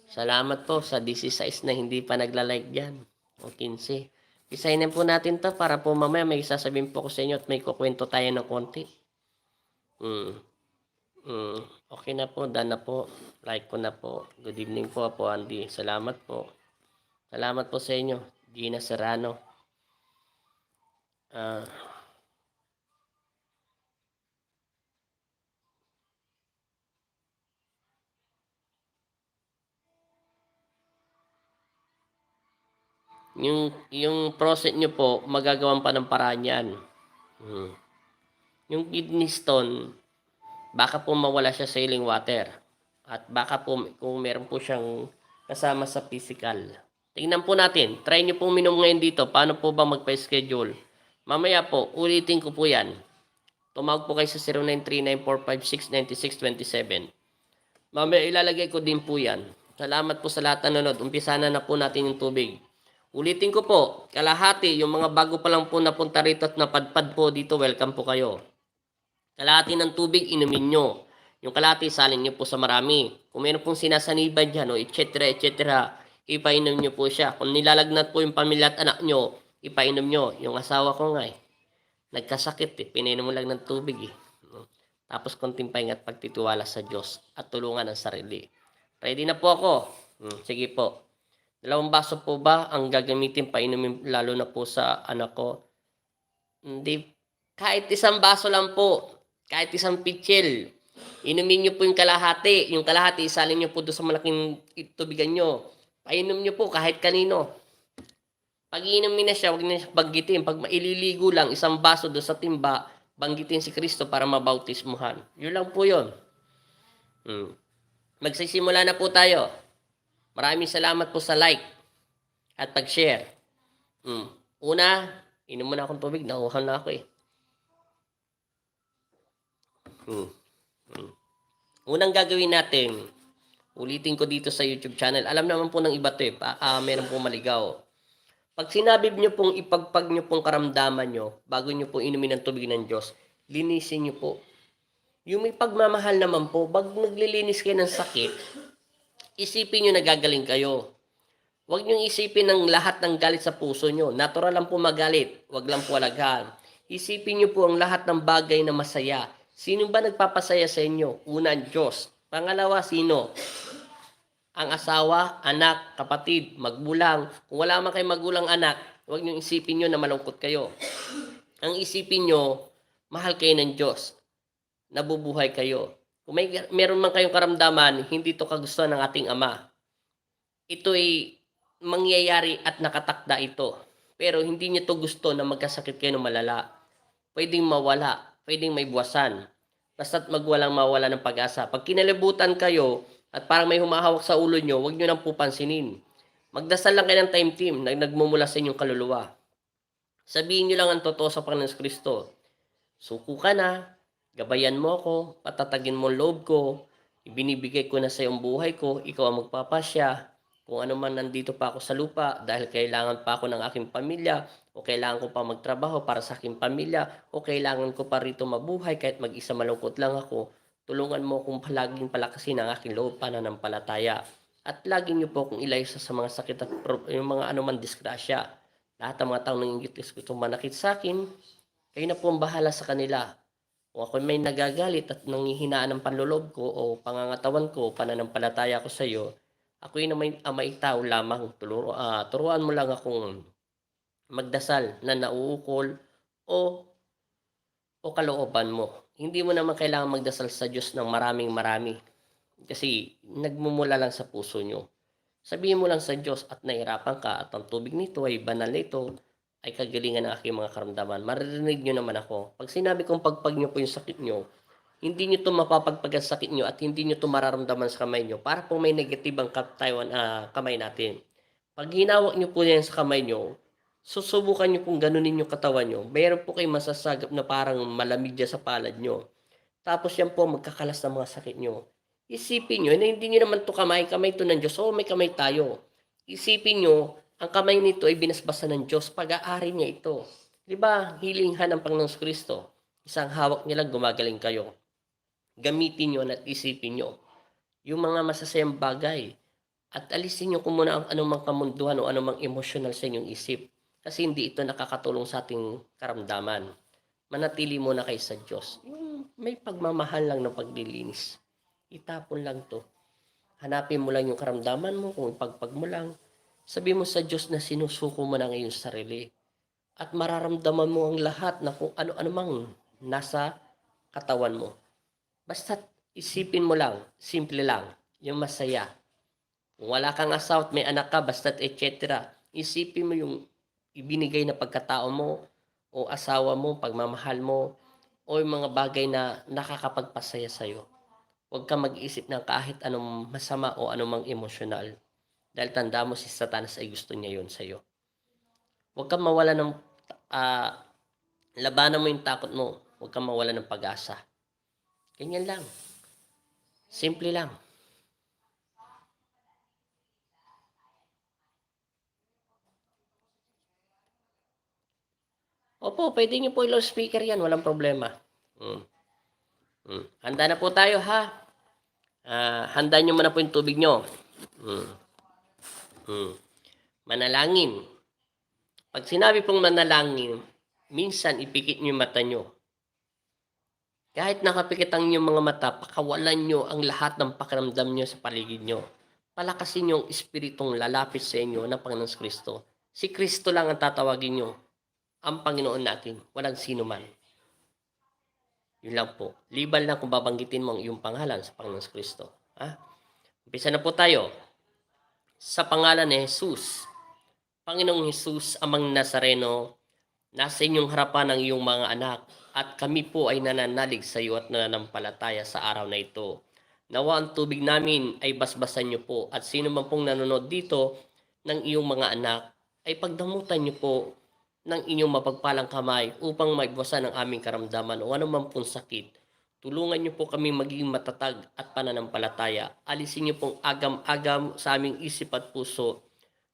Salamat po sa 16 na hindi pa nagla-like dyan. O 15. Isainin po natin to para po mamaya may sasabihin po ko sa inyo at may kukwento tayo ng konti. Okay na po, done na po. Like ko na po. Good evening po, Apo Andy. Salamat po. Salamat po sa inyo. Gina Serrano. Yung process nyo po, magagawan pa ng paraan yan. Yung kidney stone, baka po mawala siya sa healing water. At baka po, kung meron po siyang kasama sa physical. Tingnan po natin. Try nyo po minom ngayon dito. Paano po ba magpa-schedule? Mamaya po, ulitin ko po yan. Tumawag po kayo sa 0939-456-9627. Mamaya ilalagay ko din po yan. Salamat po sa lahat na nanonood. Umpisa na po natin yung tubig. Ulitin ko po, kalahati, yung mga bago pa lang po napunta rito at napadpad po dito, welcome po kayo. Kalahati ng tubig, inumin nyo. Yung kalahati, salin nyo po sa marami. Kung meron pong sinasaniban dyan, o etc. Ipainom nyo po siya. Kung nilalagnat po yung pamilya at anak nyo, ipainom nyo. Yung asawa ko nga nagkasakit pinainom mo lang ng tubig Tapos konting pahinga at pagtitiwala sa Diyos at tulungan ang sarili. Ready na po ako. Sige po. 2 baso po ba ang gagamitin painumin lalo na po sa anak ko? Hindi. Kahit 1 baso lang po. Kahit 1 pitsil. Inumin nyo po yung kalahati. Yung kalahati, isalin nyo po doon sa malaking tubigan nyo. Painom nyo po kahit kanino. Pag iinumin na siya, huwag na siya banggitin. Pag maililigo lang, 1 baso doon sa timba, banggitin si Kristo para mabautismuhan. Yun lang po yun. Magsisimula na po tayo. Maraming salamat po sa like at pag-share. Una, inom muna akong tubig. Nakuha na ako Unang gagawin natin, ulitin ko dito sa YouTube channel. Alam naman po ng iba ito meron po maligaw. Pag sinabi nyo pong ipagpag nyo pong karamdaman nyo, bago nyo pong inumin ang tubig ng Diyos, linisin nyo po. Yung may pagmamahal naman po, bago naglilinis kayo ng sakit, isipin nyo na gagaling kayo. Huwag nyo isipin ng lahat ng galit sa puso nyo. Natural lang po magalit, huwag lang po alaghan. Isipin nyo po ang lahat ng bagay na masaya. Sino ba nagpapasaya sa inyo? Una, ang Diyos. Pangalawa, sino? Ang asawa, anak, kapatid, magulang. Kung wala man kayong magulang anak, huwag nyo isipin nyo na malungkot kayo. Ang isipin nyo, mahal kayo ng Diyos. Nabubuhay kayo. Kung meron man kayong karamdaman, hindi ito kagustuhan ng ating Ama. Ito ay mangyayari at nakatakda ito. Pero hindi nyo to gusto na magkasakit kayo ng malala. Pwedeng mawala, pwedeng may buwasan. Basta't magwalang mawala ng pag-asa. Pag kinalibutan kayo, at parang may humahawak sa ulo nyo, huwag nyo nang pupansinin. Magdasal lang kayo ng time team na nagmumula sa inyong kaluluwa. Sabihin nyo lang ang totoo sa Panginoon Kristo. Suko ka na, gabayan mo ako, patatagin mo ang loob ko, ibinibigay ko na sa iyong buhay ko, ikaw ang magpapasya. Kung ano man nandito pa ako sa lupa dahil kailangan pa ako ng aking pamilya, o kailangan ko pa magtrabaho para sa aking pamilya, o kailangan ko pa rito mabuhay kahit mag-isa malungkot lang ako, tulungan mo kung palaging palakasin ang aking loob pananampalataya. At lagi niyo po kung ilayo sa mga sakit at yung mga anuman disgrasya. Lahat ng mga taong nangingitis ko itong manakit sa akin, kayo na po ang bahala sa kanila. Kung ako may nagagalit at nangihinaan ng panlolob ko o pangangatawan ko, pananampalataya ko sa iyo, ako'y na may tao lamang. Turuan mo lang akong magdasal na nauukol o kalooban mo. Hindi mo naman kailangan magdasal sa Diyos ng marami. Kasi nagmumula lang sa puso nyo. Sabihin mo lang sa Diyos at nahirapan ka at ang tubig nito ay banal nito ay kagalingan ng aking mga karamdaman. Maririnig nyo naman ako. Pag sinabi kong pagpag nyo po yung sakit nyo, hindi nyo ito mapapagpag ang sakit nyo at hindi nyo ito mararamdaman sa kamay nyo para po may negatibang kamay natin. Pag hinawak nyo po yan sa kamay nyo, susubukan nyo kung ganunin yung katawan nyo, mayroon po kayong masasagap na parang malamig dyan sa palad nyo. Tapos yan po magkakalas ng mga sakit nyo. Isipin nyo na hindi nyo naman to kamay to ng Diyos. May kamay tayo. Isipin nyo, ang kamay nito ay binasbasan ng Diyos. Pag-aari niya ito. Diba, hilinghan ng Panginoon Kristo. Isang hawak niya lang gumagaling kayo. Gamitin nyo at isipin nyo yung mga masasayang bagay. At alisin nyo kung muna ang anumang kamunduhan o anumang emosyonal sa inyong isip. Kasi hindi ito nakakatulong sa ating karamdaman. Manatili muna kayo sa Diyos. Yung may pagmamahal lang ng paglilinis. Itapon lang to. Hanapin mo lang yung karamdaman mo, kung ipagpag mo lang. Sabi mo sa Diyos na sinusuko mo na ngayon sarili. At mararamdaman mo ang lahat na kung ano-ano mang nasa katawan mo. Basta isipin mo lang, simple lang, yung masaya. Kung wala kang asawa at may anak ka, basta't etc. Isipin mo yung ibinigay na pagkatao mo o asawa mo, pagmamahal mo o yung mga bagay na nakakapagpasaya sa'yo. Huwag kang mag-iisip ng kahit anong masama o anumang emosyonal dahil tanda mo si Satanas ay gusto niya yun sa'yo. Huwag kang mawala ng labanan mo yung takot mo. Huwag kang mawala ng pag-asa. Ganyan lang. Simple lang. Opo, pwede niyo po i-loudspeaker yan, walang problema. Mm. Handa na po tayo ha. Handa niyo muna po yung tubig niyo. Manalangin. Pag sinabi pong manalangin, minsan ipikit niyo yung mata niyo. Kahit nakapikit ang inyong mga mata, pakawalan niyo ang lahat ng pakiramdam niyo sa paligid niyo. Palakasin niyo ang espiritong lalapit sa inyo ng Panginoon Kristo. Si Kristo lang ang tatawagin niyo. Ang Panginoon natin, walang sino man. Yun lang po. Liban lang kung babanggitin mo ang iyong pangalan sa Panginoon Kristo. Umpisa na po tayo. Sa pangalan ni Jesus. Panginoong Jesus, Amang Nazareno, nasa inyong harapan ang iyong mga anak at kami po ay nananalig sa iyo at nananampalataya sa araw na ito. Nawa ang tubig namin ay basbasan niyo po at sino man pong nanonood dito ng iyong mga anak ay pagdamutan niyo po ng inyong mapagpalang kamay upang maibawasan ang aming karamdaman o anuman pong sakit. Tulungan niyo po kami maging matatag at pananampalataya. Alisin niyo pong agam-agam sa aming isip at puso.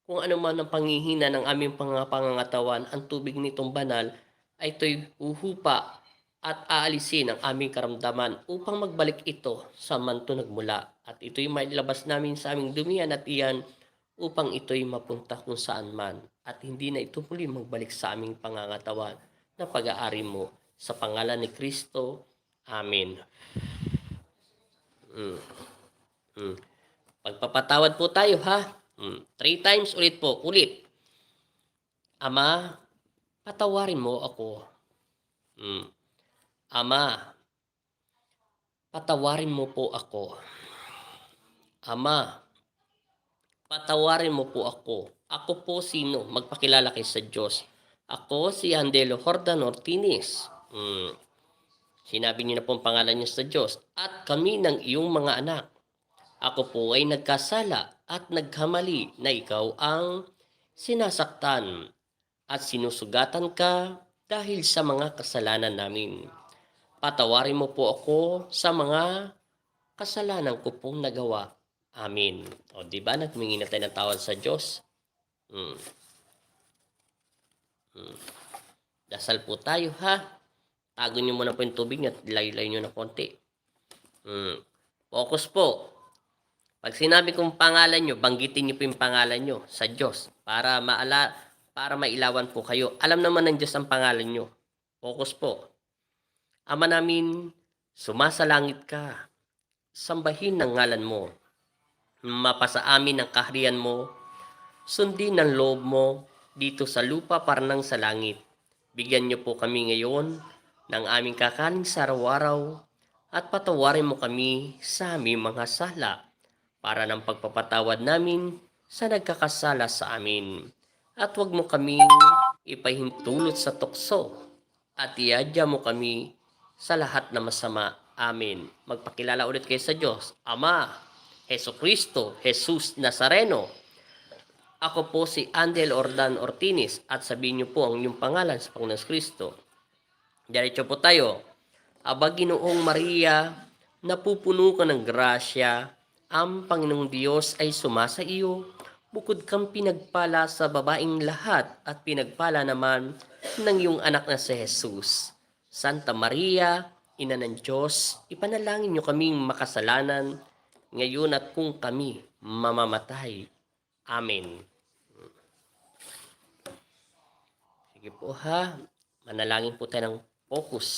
Kung ano man ang panghihina ng aming pangangatawan, ang tubig nitong banal ay ito'y uhupa at aalisin ang aming karamdaman upang magbalik ito sa manto nagmula. At ito'y mailabas namin sa aming dumihan at iyan upang ito'y mapunta kung saan man. At hindi na ito muli magbalik sa aming pangangatawan na pag-aari mo. Sa pangalan ni Kristo. Amen. Pagpapatawad po tayo ha. 3 times ulit po. Ulit. Ama, patawarin mo ako. Ama, patawarin mo po ako. Ama, patawarin mo po ako. Ako po sino? Magpakilala kayo sa Diyos. Ako si Andelo Jordan Ortinis. Sinabi niyo na po ang pangalan niyo sa Diyos. At kami ng iyong mga anak. Ako po ay nagkasala at nagkamali na ikaw ang sinasaktan at sinusugatan ka dahil sa mga kasalanan namin. Patawarin mo po ako sa mga kasalanan ko pong nagawa. Amen. O diba, nagmingi na tayo ng tawad sa Diyos. Dasal po tayo ha. Tago niyo muna po yung tubig at laylay niyo na konti. Focus po. Pag sinabi kong pangalan nyo, banggitin nyo po yung pangalan nyo sa Diyos para mailawan po kayo. Alam naman ng Diyos ang pangalan nyo. Focus po. Ama namin, sumasalangit ka. Sambahin ang ngalan mo. Mapasa amin ang kaharian mo. Sundin ang loob mo dito sa lupa para nang sa langit. Bigyan nyo po kami ngayon ng aming kakanin sa araw-araw at patawarin mo kami sa aming mga sala para ng pagpapatawad namin sa nagkakasala sa amin. At huwag mo kaming ipahintulot sa tukso at iadya mo kami sa lahat na masama. Amen. Magpakilala ulit kayo sa Diyos. Ama, Jesucristo, Jesus Nazareno. Ako po si Andel Ordan Ortinis at sabihin niyo po ang inyong pangalan sa Panginoon Kristo. Diretso po tayo. Aba Ginoong Maria, napupuno ka ng grasya, ang Panginoong Diyos ay sumasa iyo, bukod kang pinagpala sa babaing lahat at pinagpala naman ng iyong anak na si Jesus. Santa Maria, Ina ng Diyos, ipanalangin niyo kaming makasalanan, ngayon at kung kami mamamatay. Amen. Sige po ha, manalangin po tayo ng focus.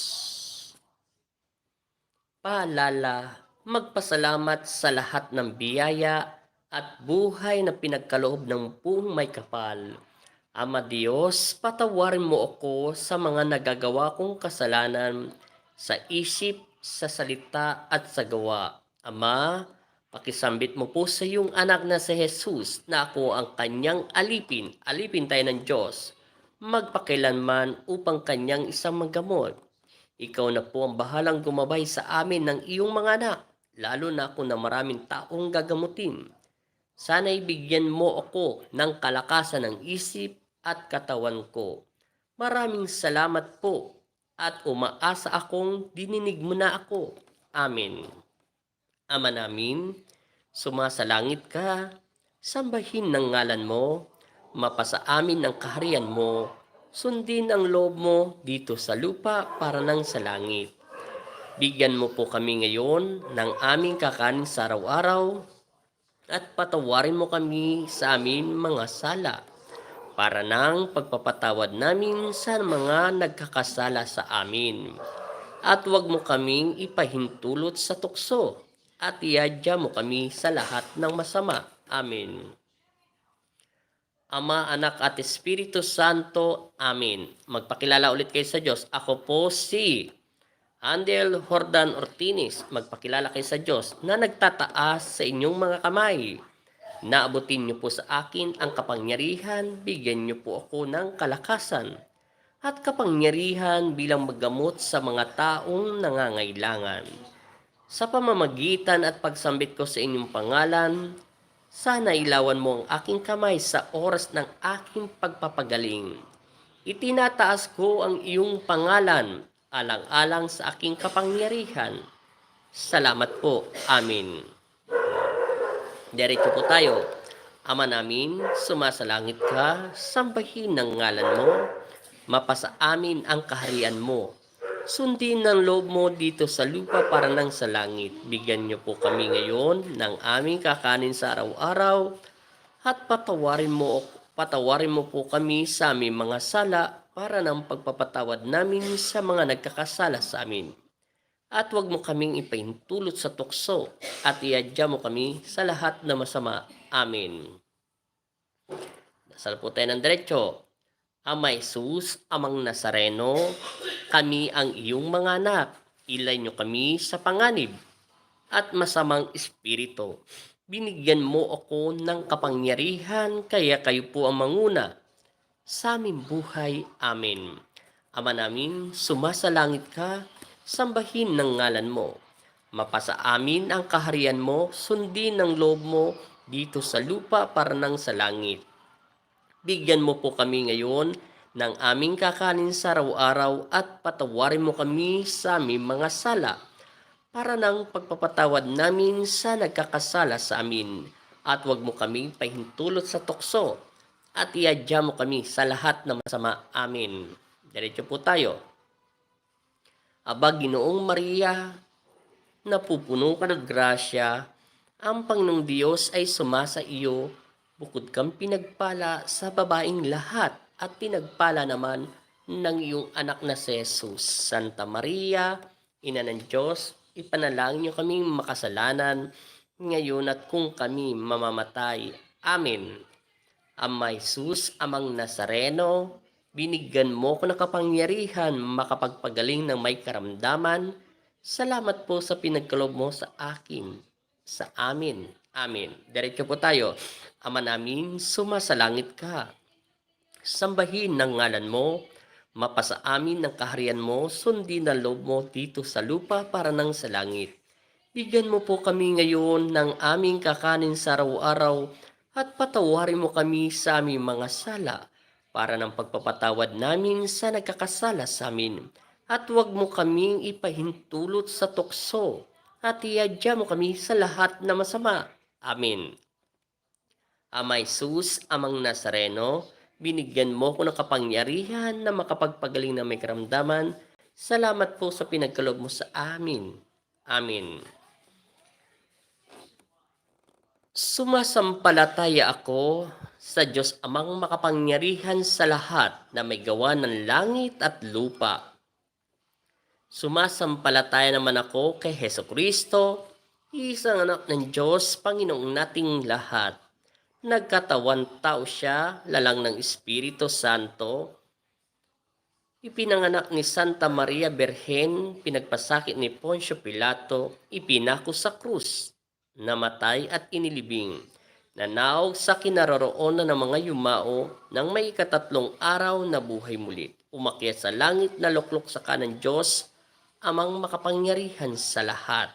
Paalala, magpasalamat sa lahat ng biyaya at buhay na pinagkaloob ng buong may kapal. Ama Diyos, patawarin mo ako sa mga nagagawa kong kasalanan sa isip, sa salita at sa gawa. Ama, pakisambit mo po sa iyong anak na si Jesus na ako ang kanyang alipin. Alipin tayo ng Diyos, magpakilanman upang kanyang isang manggamot. Ikaw na po ang bahalang gumabay sa amin ng iyong mga anak, lalo na ako na maraming taong gagamutin. Sana'y bigyan mo ako ng kalakasan ng isip at katawan ko. Maraming salamat po at umaasa akong dininig mo na ako. Amen. Ama namin, sumasalangit ka, sambahin ng ngalan mo, mapasa amin ang kaharian mo, Sundin ang loob mo dito sa lupa para nang sa langit. Bigyan mo po kami ngayon ng aming kakanin sa araw-araw at patawarin mo kami sa amin mga sala para nang pagpapatawad namin sa mga nagkakasala sa amin. At huwag mo kaming ipahintulot sa tukso at iadya mo kami sa lahat ng masama. Amen. Ama, Anak at Espiritu Santo. Amen. Magpakilala ulit kayo sa Diyos. Ako po si Andel Jordan Ortinis. Magpakilala kayo sa Diyos na nagtataas sa inyong mga kamay. Naabutin niyo po sa akin ang kapangyarihan, bigyan niyo po ako ng kalakasan at kapangyarihan bilang maggamot sa mga taong nangangailangan. Sa pamamagitan at pagsambit ko sa inyong pangalan, sana ilawan mo ang aking kamay sa oras ng aking pagpapagaling. Itinataas ko ang iyong pangalan, alang-alang sa aking kapangyarihan. Salamat po. Amen. Diretso po tayo. Ama namin, sumasalangit ka, sambahin ng ngalan mo, mapasa amin ang kaharian mo. Sundin ng loob mo dito sa lupa para nang sa langit. Bigyan niyo po kami ngayon ng aming kakanin sa araw-araw at patawarin mo po kami sa aming mga sala para ng pagpapatawad namin sa mga nagkakasala sa amin. At huwag mo kaming ipahintulot sa tukso at iadya mo kami sa lahat na masama. Amen. Dasal po tayo ng diretso. Ama Jesus, Amang Nazareno, kami ang iyong mga anak. Ilay niyo kami sa panganib at masamang espiritu. Binigyan mo ako ng kapangyarihan, kaya kayo po ang manguna sa aming buhay. Amen. Ama namin, sumasalangit ka, sambahin ng ngalan mo. Mapasa amin ang kaharian mo, sundin ang loob mo dito sa lupa para nang sa langit. Bigyan mo po kami ngayon ng aming kakanin sa araw-araw at patawarin mo kami sa aming mga sala para ng pagpapatawad namin sa nagkakasala sa amin. At huwag mo kami pahintulot sa tukso at iadya mo kami sa lahat na masama. Amen. Diretso po tayo. Aba, Ginoong Maria, napupuno ka ng grasya, ang Panginoong Diyos ay sumasa iyo, bukod kang pinagpala sa babaing lahat at pinagpala naman ng iyong anak na si Jesus. Santa Maria, Ina ng Diyos, ipanalangin niyo kaming makasalanan, ngayon at kung kami mamamatay. Amen. Ama Jesus, Amang Nazareno, binigyan mo ko ng kapangyarihan makapagpagaling ng may karamdaman. Salamat po sa pinagkaloob mo sa akin, sa amin. Amen. Diretso po tayo. Ama namin, sumasalangit ka. Sambahin ng ngalan mo, mapasa amin ng kaharian mo, sundin ang loob mo dito sa lupa para nang sa langit. Bigyan mo po kami ngayon ng aming kakanin sa araw-araw at patawarin mo kami sa aming mga sala para ng pagpapatawad namin sa nagkakasala sa amin. At huwag mo kaming ipahintulot sa tukso at iadya mo kami sa lahat na masama. Amen. Ama Jesus, Amang Nazareno, binigyan mo ko ng kapangyarihan na makapagpagaling na may karamdaman. Salamat po sa pinagkaloob mo sa amin. Amen. Sumasampalataya ako sa Diyos Amang makapangyarihan sa lahat na may gawa ng langit at lupa. Sumasampalataya naman ako kay Hesukristo, isang anak ng Diyos, Panginoong nating lahat. Nagkatawan tao siya, lalang ng Espiritu Santo. Ipinanganak ni Santa Maria Birhen, pinagpasakit ni Poncio Pilato, ipinako sa krus, namatay at inilibing. Nanaog sa kinaroroonan ng mga yumao nang may ikatatlong araw na buhay muli. Umakyat sa langit na luklok sa kanan Diyos, Amang makapangyarihan sa lahat.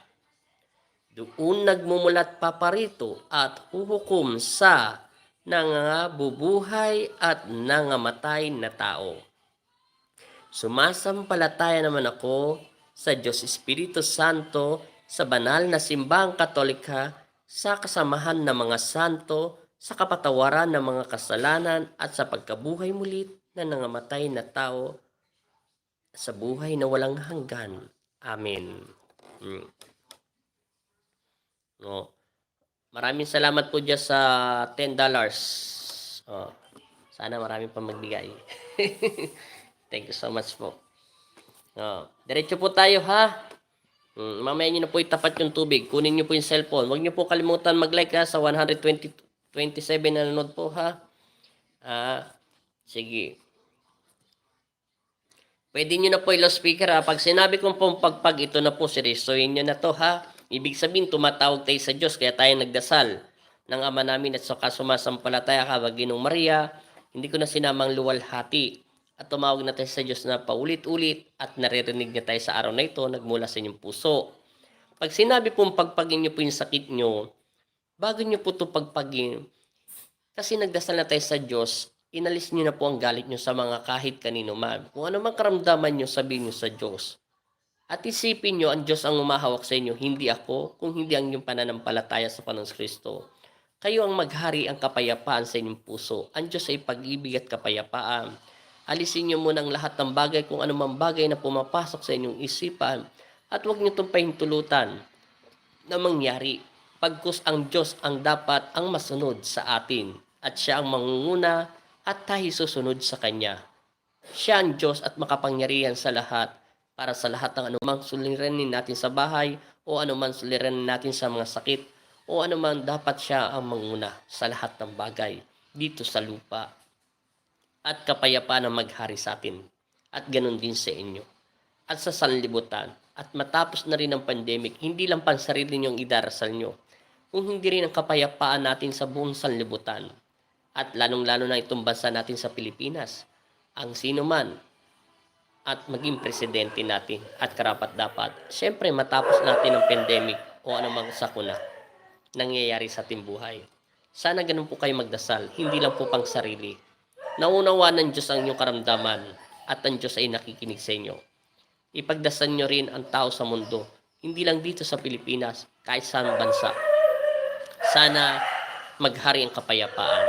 Doon nagmumulat paparito at huhukom sa nangabubuhay at nangamatay na tao. Sumasampalataya naman ako sa Diyos Espiritu Santo, sa banal na simbahang katolika, sa kasamahan ng mga santo, sa kapatawaran ng mga kasalanan at sa pagkabuhay muli na nangamatay na tao sa buhay na walang hanggan. Amen. No. Maraming salamat po dyan sa $10. Oh, sana marami pa magbigay. Thank you so much po. Oh, diretso po tayo ha. Mamaya nyo na po itapat yung tubig. Kunin nyo po yung cellphone. Huwag nyo po kalimutan mag-like ha sa 127 na nanonood po ha. Sige. Pwede nyo na po ilo speaker ha. Pag sinabi kong pong pagpag, ito na po, seryosohin nyo na to ha. Ibig sabihin, tumatawag tayo sa Diyos, kaya tayo nagdasal ng Ama namin at saka sumasampalataya ka, Ginong Maria, hindi ko na sinamang luwalhati. At tumawag na tayo sa Diyos na paulit-ulit at naririnig na tayo sa araw na ito, nagmula sa inyong puso. Pag sinabi pong pagpagin nyo po yung sakit nyo, bago nyo po ito pagpagin, kasi nagdasal na tayo sa Diyos, inalis nyo na po ang galit nyo sa mga kahit kanino man. Kung ano mang karamdaman nyo, sabihin nyo sa Diyos. At isipin nyo, ang Diyos ang umahawak sa inyo, hindi ako, kung hindi ang inyong pananampalataya sa Panginoong Kristo. Kayo ang maghari ang kapayapaan sa inyong puso. Ang Diyos ay pag-ibig at kapayapaan. Alisin nyo muna ang lahat ng bagay, kung anumang bagay na pumapasok sa inyong isipan, at huwag nyo itong pahintulutan na mangyari. Pagkus ang Diyos ang dapat ang masunod sa atin, at siya ang mangunguna at tayo susunod sa Kanya. Siya ang Diyos at makapangyarihan sa lahat, para sa lahat ng anumang suliranin natin sa bahay, o anumang suliranin natin sa mga sakit, o anumang dapat siya ang manguna sa lahat ng bagay dito sa lupa. At kapayapaan ang maghari sa atin, at ganun din sa inyo. At sa sanlibutan, at matapos na rin ang pandemic, hindi lang pansarili nyo ang idarasal nyo, kung hindi rin ang kapayapaan natin sa buong sanlibutan. At lalong-lalo na itong bansa natin sa Pilipinas, ang sino man at maging presidente natin at karapat-dapat. Siyempre, matapos natin ang pandemic o anumang sakuna nangyayari sa ating buhay. Sana ganun po kayo magdasal, hindi lang po pang sarili. Naunawa ng Diyos ang inyong karamdaman at ang Diyos ay nakikinig sa inyo. Ipagdasal nyo rin ang tao sa mundo, hindi lang dito sa Pilipinas, kahit saan bansa. Sana maghari ang kapayapaan.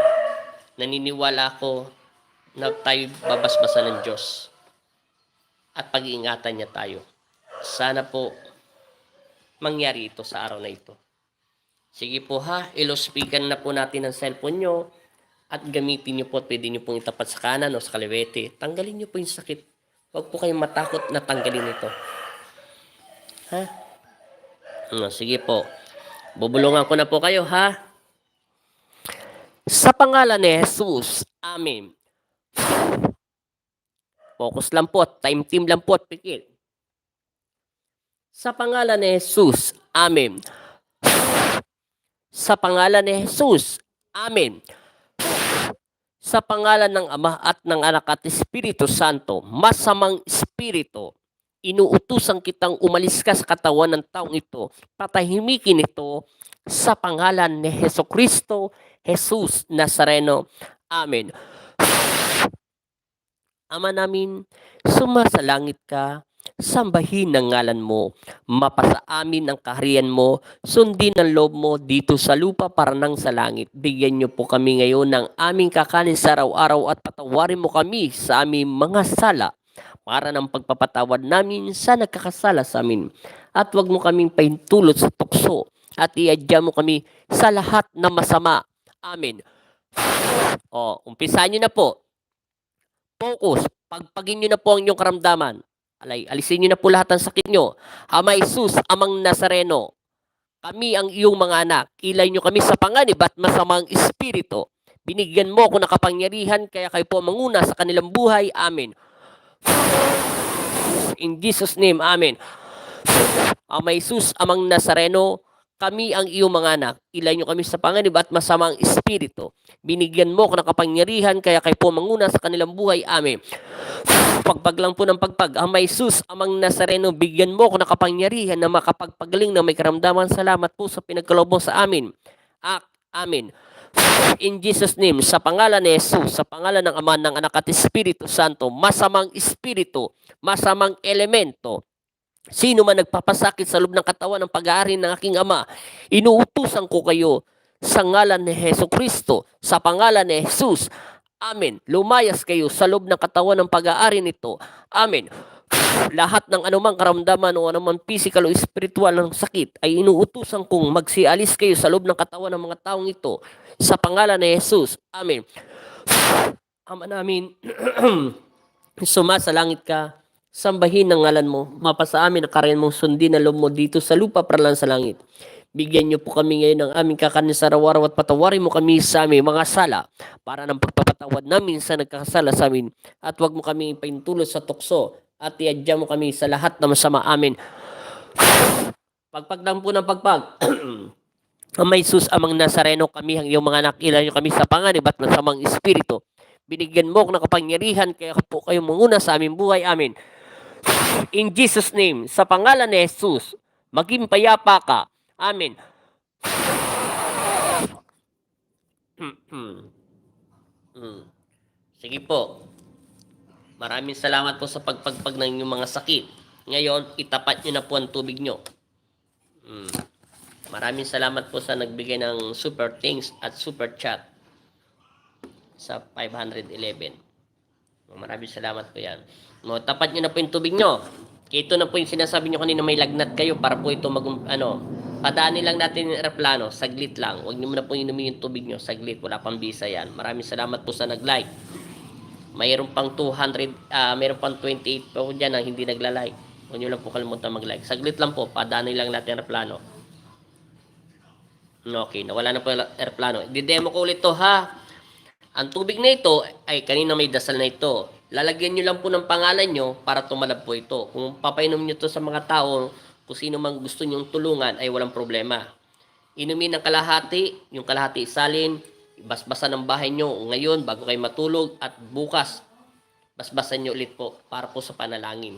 Naniniwala ako na tayo babasbasan ng Diyos at pag-iingatan niya tayo. Sana po mangyari ito sa araw na ito. Sige po ha, ilo-speakan na po natin ang cellphone nyo at gamitin nyo po at pwede nyo pong itapat sa kanan o sa kaliwete. Tanggalin nyo po yung sakit. Huwag po kayong matakot na tanggalin ito. Ha? Sige po. Bubulungan ko na po kayo ha. Sa pangalan ni Jesus. Amen. Focus lang po, time team lang po at pikit. Sa pangalan ni Jesus. Amen. Sa pangalan ni Jesus. Amen. Sa pangalan ng Ama at ng Anak at Espiritu Santo, masamang espiritu, inuutusan kitang umalis ka sa katawan ng taong ito, patahimikin ito sa pangalan ni Jesucristo, Jesus Nazareno. Amen. Ama namin, sumasalangit ka, sambahin ang ngalan mo, mapasa amin ang kaharian mo, sundin ang loob mo dito sa lupa para nang sa langit. Bigyan niyo po kami ngayon ng aming kakanin sa araw-araw at patawarin mo kami sa aming mga sala para ng pagpapatawad namin sa nagkakasala sa amin. At huwag mo kaming pahintulot sa tukso at iadya mo kami sa lahat na masama. Amen. Umpisahan niyo na po. Focus. Pagpagin nyo na po ang inyong karamdaman. Alisin nyo na po lahat ng sakit nyo. Ama Jesus, Amang Nazareno, kami ang iyong mga anak. Kilay nyo kami sa panganib at masamang espiritu. Binigyan mo ako ng kapangyarihan, kaya kayo po manguna sa kanilang buhay. Amen. In Jesus' name, Amen. Ama Jesus, Amang Nazareno, kami ang iyong mga anak. Ilay nyo kami sa panganib at masamang espiritu. Binigyan mo ko ng kapangyarihan, kaya kayo po manguna sa kanilang buhay. Amen. Pagpag lang po ng pagpag. Ama Jesus, Amang Nazareno, bigyan mo ko ng kapangyarihan na makapagpagaling na may karamdaman. Salamat po sa pinagkaloob mo sa amin. Amen. In Jesus' name, sa pangalan ni Jesus, sa pangalan ng Ama, ng Anak at Espiritu Santo, masamang espiritu, masamang elemento, sino man nagpapasakit sa loob ng katawan ng pag-aari ng aking Ama, inuutusan ko kayo sa ngalan ni Jesucristo, sa pangalan ni Jesus. Amen. Lumayas kayo sa loob ng katawan ng pag-aari nito. Amen. Lahat ng anumang karamdaman o anumang physical o spiritual ng sakit ay inuutusan kong magsialis kayo sa loob ng katawan ng mga taong ito sa pangalan ni Jesus. Amen. Ama namin, sumasalangit ka, sambahin ang ngalan mo, mapasa amin ang karayan mong sundin na loob mo dito sa lupa para lang sa langit. Bigyan niyo po kami ngayon ng aming kakanin sa araw-araw at patawarin mo kami sa aming mga sala para ng pagpapatawad namin sa nagkakasala sa amin at huwag mo kami paintulot sa tukso at iadya mo kami sa lahat ng masama. Amin. Pagpagdang po ng pagpag. Amay Jesus amang Nazareno, kami ang iyong mga anak, ilan kami sa panganib at masamang espiritu. Binigyan mo ng kapangyarihan, kaya po kayo manguna sa aming buhay. Amen. In Jesus' name, sa pangalan ni Jesus, maging payapa ka. Amen. Sige po. Maraming salamat po sa pagpagpag ng inyong mga sakit. Ngayon, itapat nyo na po ang tubig nyo. Maraming salamat po sa nagbigay ng super thanks at super chat sa 511. Maraming salamat po yan. Tapat nyo na po yung tubig nyo. Ito na po yung sinasabi nyo kanina, may lagnat kayo para po ito padaanin lang natin yung aeroplano, saglit lang. Huwag nyo muna po inumin yung tubig nyo, saglit, wala pang visa yan. Maraming salamat po sa nag-like. Mayroon pang 200, mayroon pang 28 po dyan na hindi nagla-like. Huwag nyo lang po kalimutan mag-like. Saglit lang po, padaanin lang natin ang aeroplano. Okay, nawala na po yung aeroplano. Di-demo ko ulit to ha. Ang tubig na ito ay kanina may dasal na ito. Lalagyan nyo lang po ng pangalan nyo para tumalab po ito. Kung papainom nyo to sa mga tao, kung sino mang gusto nyong tulungan ay walang problema. Inumin ng kalahati, yung kalahati isalin, basbasan ng bahay nyo ngayon bago kayo matulog at bukas basbasan nyo ulit po para po sa panalangin.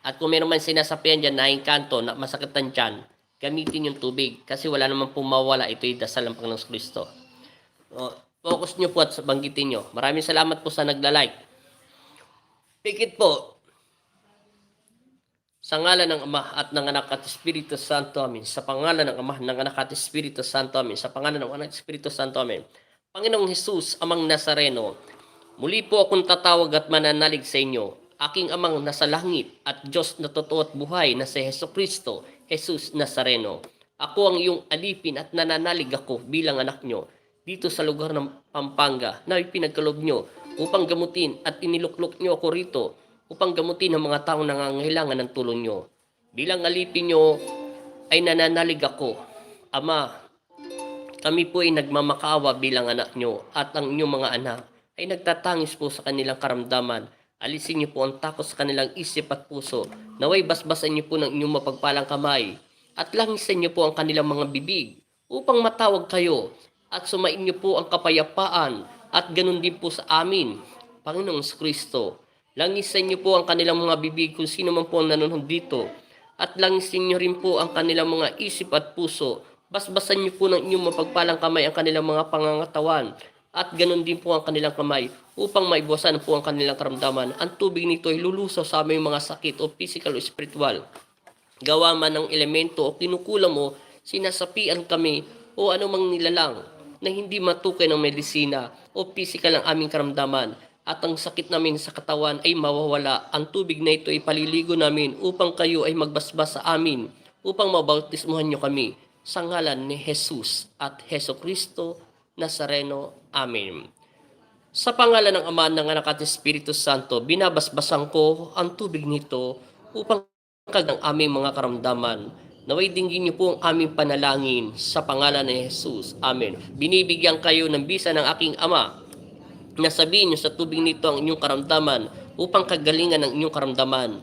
At kung meron man sinasapian dyan na kanto na masakit ng tiyan, gamitin yung tubig kasi wala naman pong mawala. Ito yung dasal ng Panginoong Kristo. Focus nyo po at banggitin nyo. Maraming salamat po sa nagla-like. Pikit po. Sa ngalan ng Ama at ng Anak at Espiritu Santo, amin. Sa pangalan ng Ama, ng Anak at Espiritu Santo, amin. Sa pangalan ng Anak at Espiritu Santo, amin. Panginoong Jesus, Amang Nazareno, muli po akong tatawag at mananalig sa inyo. Aking Amang nasa langit at Diyos na totoo at buhay na si Jesucristo, Jesus Nazareno. Ako ang iyong alipin at nananalig ako bilang anak nyo dito sa lugar ng Pampanga na ipinagkaloob nyo upang gamutin at iniluklok nyo ako rito upang gamutin ang mga taong nangangailangan ng tulong nyo. Bilang alipin nyo ay nananalig ako. Ama, kami po ay nagmamakaawa bilang anak nyo at ang inyong mga anak ay nagtatangis po sa kanilang karamdaman. Alisin niyo po ang takot sa kanilang isip at puso. Naway basbasan niyo po ng inyong mapagpalang kamay at langisan niyo po ang kanilang mga bibig upang matawag kayo at sumain niyo po ang kapayapaan at ganun din po sa amin, Panginoong Kristo. Langisan niyo po ang kanilang mga bibig kung sino man po ang nanonood dito at langisin niyo rin po ang kanilang mga isip at puso. Basbasan niyo po ng inyong mapagpalang kamay ang kanilang mga pangangatawan at ganun din po ang kanilang kamay upang maibawasan po ang kanilang karamdaman. Ang tubig nito ay lulusaw sa aming mga sakit o physical o spiritual. Gawa man ng elemento o kinukulam mo, sinasapian kami o anumang nilalang na hindi matukay ng medisina o physical ang aming karamdaman at ang sakit namin sa katawan ay mawawala. Ang tubig na ito ay paliligo namin upang kayo ay magbasbas sa amin upang mabautismuhan nyo kami sa ngalan ni Jesus at Jesucristo Nazareno. Amen. Sa pangalan ng Ama, ng Anak at Espiritu Santo, binabasbasan ko ang tubig nito upang ng aming mga karamdaman. Naway dinggin niyo po ang aming panalangin sa pangalan ni Jesus. Amen. Binibigyan kayo ng bisa ng aking Ama na sabihin niyo sa tubig nito ang inyong karamdaman upang kagalingan ng inyong karamdaman.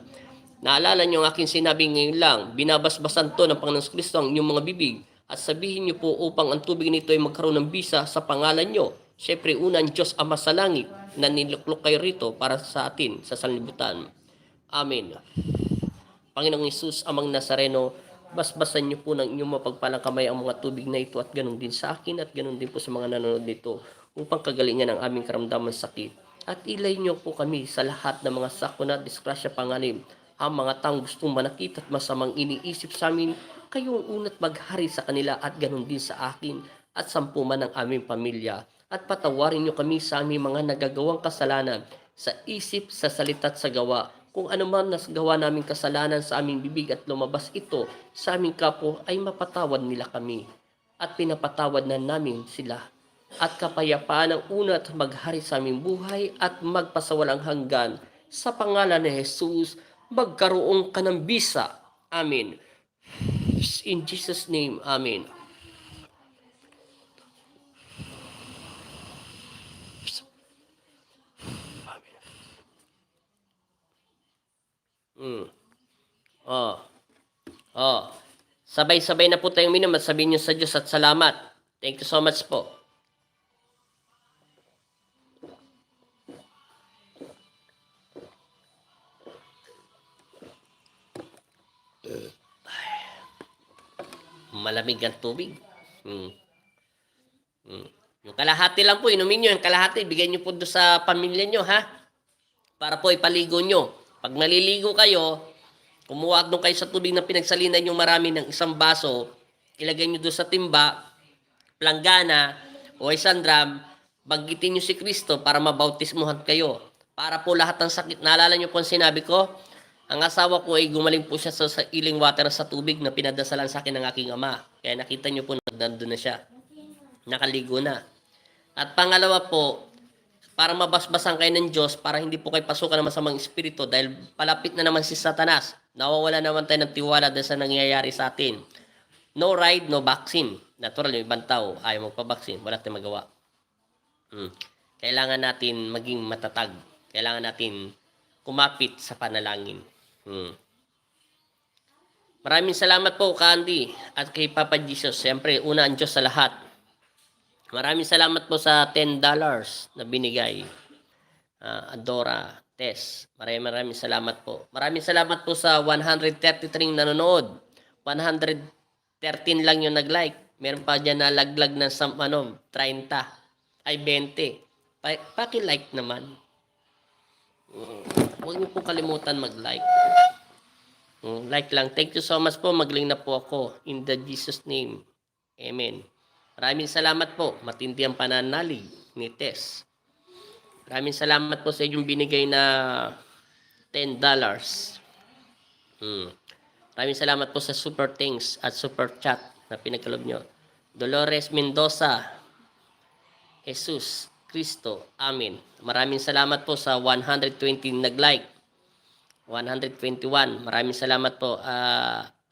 Naalala niyo ang aking sinabi ngayon lang, binabasbasan to ng Panginoong Kristo ang inyong mga bibig at sabihin niyo po upang ang tubig nito ay magkaroon ng bisa sa pangalan niyo. Siyempre, unang Diyos Ama sa langit na niluklok kayo rito para sa atin sa sanlibutan. Amen. Panginoong Hesus, Amang Nazareno, basbasan niyo po ng inyong mapagpalang kamay ang mga tubig na ito at ganun din sa akin at ganun din po sa mga nanonood nito upang kagalingan ang aming karamdaman sakit. At ilay niyo po kami sa lahat ng mga sakuna, disgrasya, panganib. Ang mga taong gustong manakit at masamang iniisip sa amin, kayong unat maghari sa kanila at ganun din sa akin at sampu man ang aming pamilya. at patawarin niyo kami sa aming mga nagagawang kasalanan sa isip, sa salita at sa gawa. Kung ano man nasagawa naming kasalanan sa aming bibig at lumabas ito sa aming kapwa, ay mapatawad nila kami at pinapatawad na namin sila. At kapayapaan ang una at maghari sa aming buhay at magpasawalang hanggan. Sa pangalan ni Jesus, magkaroon ka ng bisa. Amen. In Jesus' name, Amen. Oh. Oh. Sabay-sabay na po tayong minum at sabihin niyo sa Diyos at salamat. Thank you so much po. Malamig ang tubig. Yung kalahati lang po, inumin nyo. Yung kalahati, bigay nyo po doon sa pamilya nyo, ha? Para po ipaligo nyo. Pag naliligo kayo, kumuha doon kayo sa tubig na pinagsalinan yung marami ng isang baso, ilagay nyo doon sa timba, planggana, o isang drum, banggitin nyo si Kristo para mabautismuhan kayo. Para po lahat ng sakit, naalala nyo po ang sinabi ko, ang asawa ko ay gumaling po siya sa iling water sa tubig na pinadasalan sa akin ng aking ama. Kaya nakita nyo po, nandun na siya. Nakaligo na. At pangalawa po, para mabasbasan kayo ng Diyos, para hindi po kayo pasukan ng masamang espiritu dahil palapit na naman si Satanas. Nawawala naman tayo ng tiwala dahil sa nangyayari sa atin. No ride, no vaccine. Natural, yung ibang tao ayaw magpabaksin. Wala tayong magawa. Kailangan natin maging matatag. Kailangan natin kumapit sa panalangin. Maraming salamat po, Candy, at kay Papa Jesus. Siyempre, una ang Diyos sa lahat. Maraming salamat po sa $10 na binigay. Adora, Tess. Maraming salamat po. Maraming salamat po sa 133 nanonood. 113 lang yung nag-like. Meron pa dyan na laglag ng 30. Ay, 20. Paki-like naman. Huwag niyo po kalimutan mag-like. Like lang. Thank you so much po. Magaling na po ako. In the Jesus name. Amen. Maraming salamat po. Matindi ang pananalig ni Tess. Maraming salamat po sa inyong binigay na $10. Maraming salamat po sa super thanks at super chat na pinagkalob nyo. Dolores Mendoza, Jesus Cristo, Amen. Maraming salamat po sa 120 nag-like. 121. Maraming salamat po.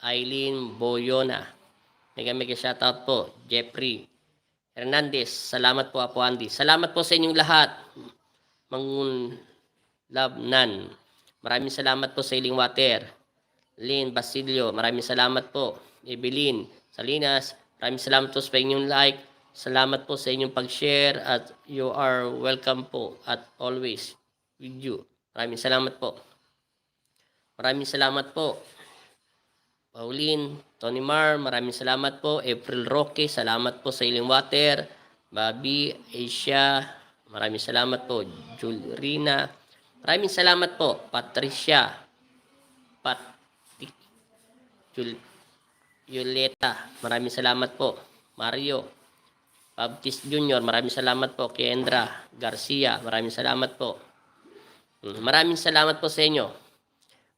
Eileen Boyona. Mega shoutout po. Jeffrey Hernandez. Salamat po, Apo Andy. Salamat po sa inyong lahat. Mangun Labnan. Maraming salamat po sa Iling Water. Lynn Basilio. Maraming salamat po. Evelyn Salinas. Maraming salamat po sa inyong like. Salamat po sa inyong pag-share at you are welcome po at always with you. Maraming salamat po. Maraming salamat po. Pauline, Tony Mar, maraming salamat po. April Roque, salamat po sa Iling Water. Bobby, Asia, maraming salamat po. Julrina, maraming salamat po. Patricia, Yuleta, maraming salamat po. Mario, Baptist Jr., maraming salamat po. Kendra Garcia, maraming salamat po. Maraming salamat po sa inyo.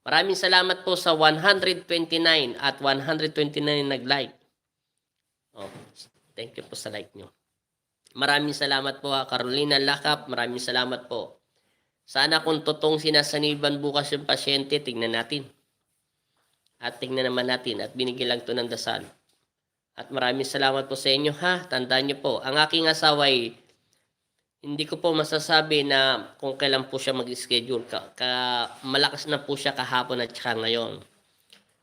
Maraming salamat po sa 129 at 129 nag-like. Thank you po sa like nyo. Maraming salamat po, Carolina Lakap. Maraming salamat po. Sana kung totoong sinasaniban bukas yung pasyente, tingnan natin. At tingnan naman natin at binigyan lang ito ng dasal. At maraming salamat po sa inyo, ha. Tandaan nyo po, ang aking asawa ay hindi ko po masasabi na kung kailan po siya mag-schedule. Malakas na po siya kahapon at saka ngayon.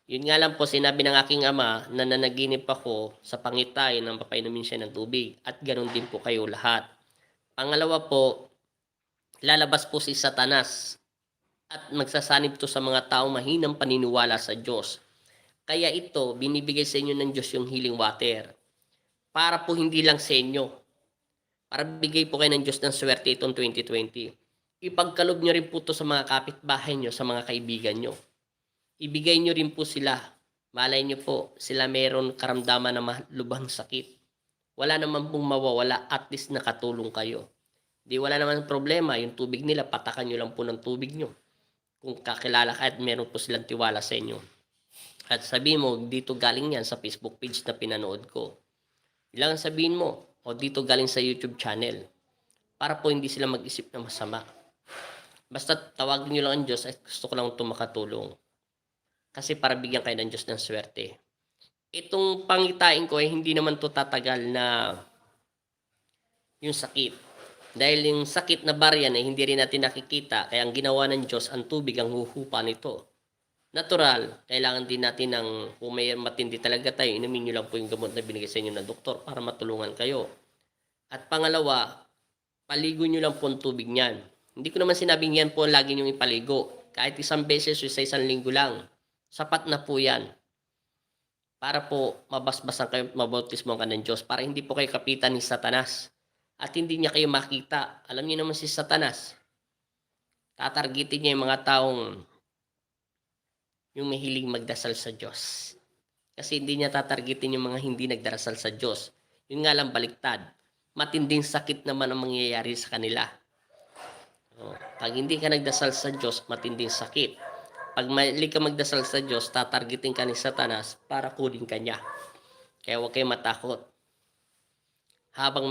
Yun nga lang po, sinabi ng aking ama na nanaginip ako sa pangitay nang papainumin siya ng tubig. At ganoon din po kayo lahat. Pangalawa po, lalabas po si Satanas at magsasanib to sa mga taong mahinang paniniwala sa Diyos. Kaya ito, binibigay sa inyo ng Diyos yung healing water. Para po hindi lang sa inyo. Para bigay po kayo ng Diyos ng swerte itong 2020. Ipagkalob nyo rin po ito sa mga kapitbahay nyo, sa mga kaibigan nyo. Ibigay nyo rin po sila. Malay nyo po, sila meron karamdaman na lubhang sakit. wala naman pong mawawala, at least nakatulong kayo. Di wala naman problema, yung tubig nila, patakan nyo lang po ng tubig nyo. Kung kakilala ka at meron po silang tiwala sa inyo. At sabihin mo, dito galing yan sa Facebook page na pinanood ko. Ilang sabihin mo, o dito galing sa YouTube channel. Para po hindi sila mag-isip na masama. Basta tawagin nyo lang ang Diyos, ay gusto ko lang itong makatulong. Kasi para bigyan kayo ng Diyos ng swerte. Itong pangitain ko ay hindi naman to tatagal na yung sakit. Dahil yung sakit na baryan ay hindi rin natin nakikita, kaya ang ginawa ng Diyos, ang tubig ang huhupa nito. Natural, kailangan din natin ng, kung may matindi talaga tayo, inumin nyo lang po yung gamot na binigay sa inyo ng doktor para matulungan kayo. At pangalawa, paligo nyo lang po ang tubig niyan. Hindi ko naman sinabing yan po lagi nyo ipaligo. Kahit isang beses o sa isang linggo lang. Sapat na po yan. Para po mabasbasan kayo at mabautismo ka ng Diyos. Para hindi po kayo kapitan ni Satanas. At hindi niya kayo makita. Alam niyo naman si Satanas. Tatargetin niya yung mga taong yung mahilig magdasal sa Diyos. Kasi hindi niya tatargetin yung mga hindi nagdarasal sa Diyos. Yun nga lang baliktad. Matinding sakit naman ang mangyayari sa kanila. Pag hindi ka nagdasal sa Diyos, matinding sakit. Pag mali ka magdasal sa Diyos, tatargetin ka ni Satanas para kunin ka niya. Kaya huwag kayo matakot. Habang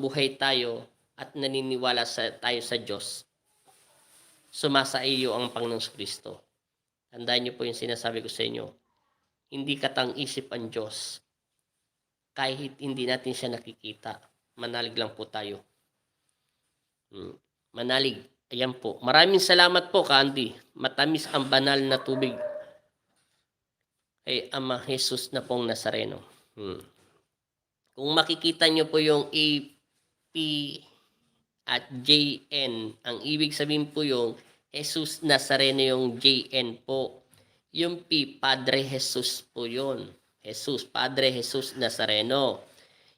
buhay tayo at naniniwala tayo sa Diyos, sumasaiyo ang Panginoong Kristo. Tandaan niyo po yung sinasabi ko sa inyo. Hindi katang-isip ang Diyos. Kahit hindi natin siya nakikita, manalig lang po tayo. Manalig. Ayan po. Maraming salamat po, Candy. Matamis ang banal na tubig kay Ama Jesus na pong Nazareno. Kung makikita nyo po yung AP at JN, ang ibig sabihin po yung Jesus Nazareno, yung JN po. Yung P, Padre Jesus po yun. Jesus, Padre Jesus Nazareno.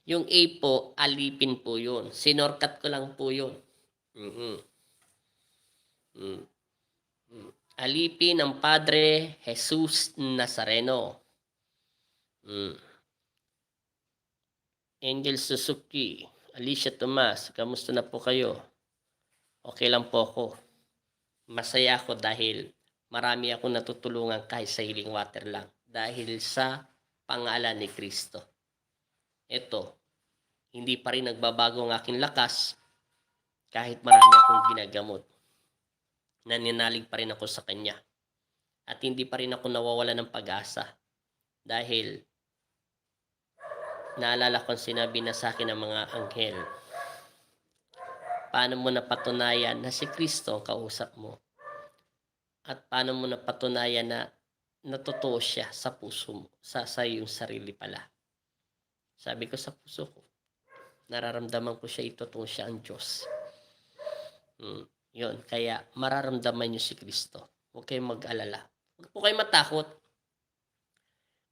Yung A po, alipin po yun. Sinorkat ko lang po yun. Alipin ng Padre Jesus Nazareno. Angel Suzuki, Alicia Tomas, kamusta na po kayo? Okay lang po ako. Masaya ako dahil marami akong natutulungan kahit sa healing water lang. Dahil sa pangalan ni Kristo. Ito, hindi pa rin nagbabago ang aking lakas kahit marami akong ginagamot. Nananalig pa rin ako sa Kanya. At hindi pa rin ako nawawala ng pag-asa. Dahil naalala ko ang sinabi na sa akin ng mga anghel. Paano mo napatunayan na si Kristo ang kausap mo? At paano mo napatunayan na natotoo siya sa puso mo, sa iyong sarili pala? Sabi ko sa puso ko, nararamdaman ko siya, itotoo siya ang Diyos. Yun, kaya mararamdaman niyo si Kristo. Huwag kayong mag-alala. Huwag po kayong matakot.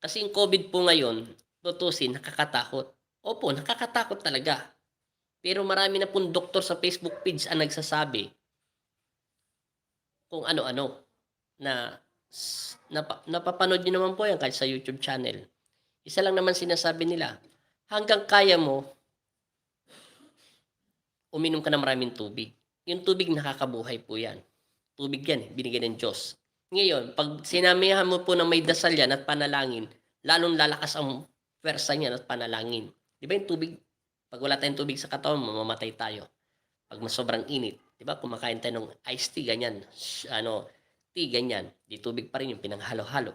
Kasi yung COVID po ngayon, tutusin, nakakatakot. Opo, nakakatakot talaga. Pero marami na pong doktor sa Facebook page ang nagsasabi kung ano-ano na napapanood nyo naman po yan kahit sa YouTube channel. Isa lang naman sinasabi nila, hanggang kaya mo, uminom ka ng maraming tubig. Yung tubig nakakabuhay po yan. Tubig yan, binigay ng Diyos. Ngayon, pag sinamihan mo po na may dasal yan at panalangin, lalong lalakas ang pwersa niyan at panalangin. Di ba yung tubig? Pag wala tayong tubig sa katawan, mamamatay tayo. Pag sobrang init, di ba? Kumakain tayo ng iced tea, ganyan. Tea, ganyan. Di tubig pa rin yung pinanghalo-halo.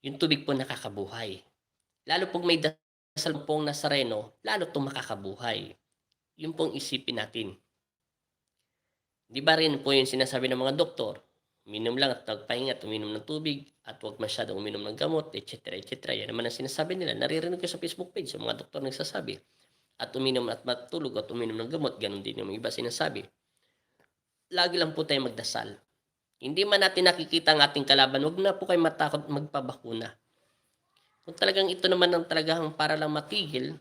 Yung tubig po nakakabuhay. Lalo pag may dasal pong Nazareno, lalo itong makakabuhay. Yun pong isipin natin. Di ba rin po yung sinasabi ng mga doktor? Uminom lang at nagpahinga at uminom ng tubig at huwag masyadong uminom ng gamot, etc. etc. Yan naman ang sinasabi nila. Naririnig ko sa Facebook page, yung mga doktor nagsasabi. At uminom at matulog at uminom ng gamot, ganun din yung iba sinasabi. Lagi lang po tayo magdasal. Hindi man natin nakikita ang ating kalaban, huwag na po kayo matakot magpabakuna. Kung talagang ito naman ang talagang para lang matigil,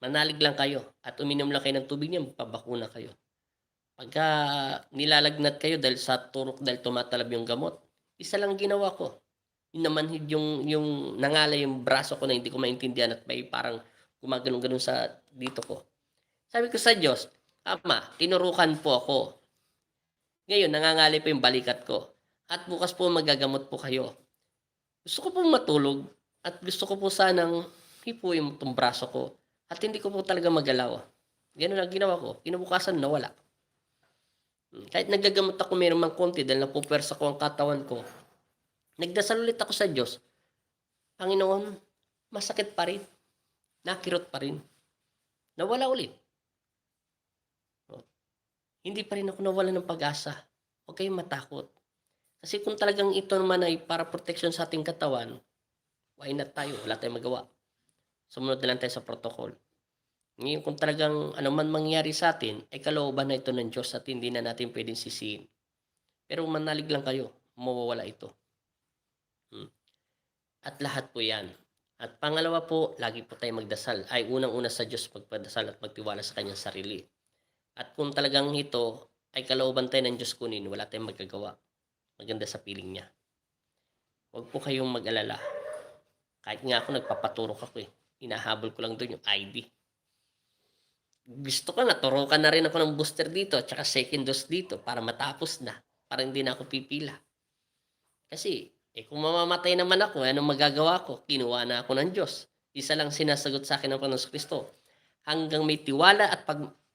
manalig lang kayo at uminom lang kayo ng tubig niya, magpabakuna kayo. Pagka nilalagnat kayo dahil sa turok, dahil tumatalab yung gamot, isa lang ginawa ko. Yun naman yung nangalay yung braso ko na hindi ko maintindihan at may parang gumaganon-ganon sa dito ko. Sabi ko sa Diyos, Ama, tinurukan po ako. Ngayon, nangangalay po yung balikat ko. At bukas po magagamot po kayo. Gusto ko pong matulog at gusto ko po sanang hipuin itong braso ko. At hindi ko po talaga magalaw. Ganun ang ginawa ko. Kinabukasan, nawala. Kahit nagagamot ako meron mang konti dahil napupwersa ko ang katawan ko. Nagdasal ulit ako sa Diyos. Panginoon, masakit pa rin. Nakirot pa rin. Nawala ulit. Hindi pa rin ako nawala ng pag-asa. Huwag kayong matakot. Kasi kung talagang ito naman ay para protection sa ating katawan, why not tayo? Wala tayong magawa. Sumunod na lang tayo sa protocol. Ngayon kung talagang ano man mangyari sa atin, ay kalooban na ito ng Diyos at hindi na natin pwedeng sisihin. Pero manalig lang kayo, mawawala ito. At lahat po yan. At pangalawa po, lagi po tayo magdasal. Ay unang-una sa Diyos magpadasal at magtiwala sa kanyang sarili. At kung talagang ito ay kalooban tayo ng Diyos kunin, wala tayong magagawa. Maganda sa piling niya. Huwag po kayong mag-alala. Kahit nga ako nagpapaturok ako eh. Inahabol ko lang doon yung ID. Gusto ko na, turukan na rin ako ng booster dito at saka second dose dito para matapos na. Para hindi na ako pipila. Kasi, kung mamamatay naman ako, anong magagawa ko? Kinuha na ako ng Diyos. Isa lang sinasagot sa akin ng Panginoon Kristo. Hanggang may tiwala at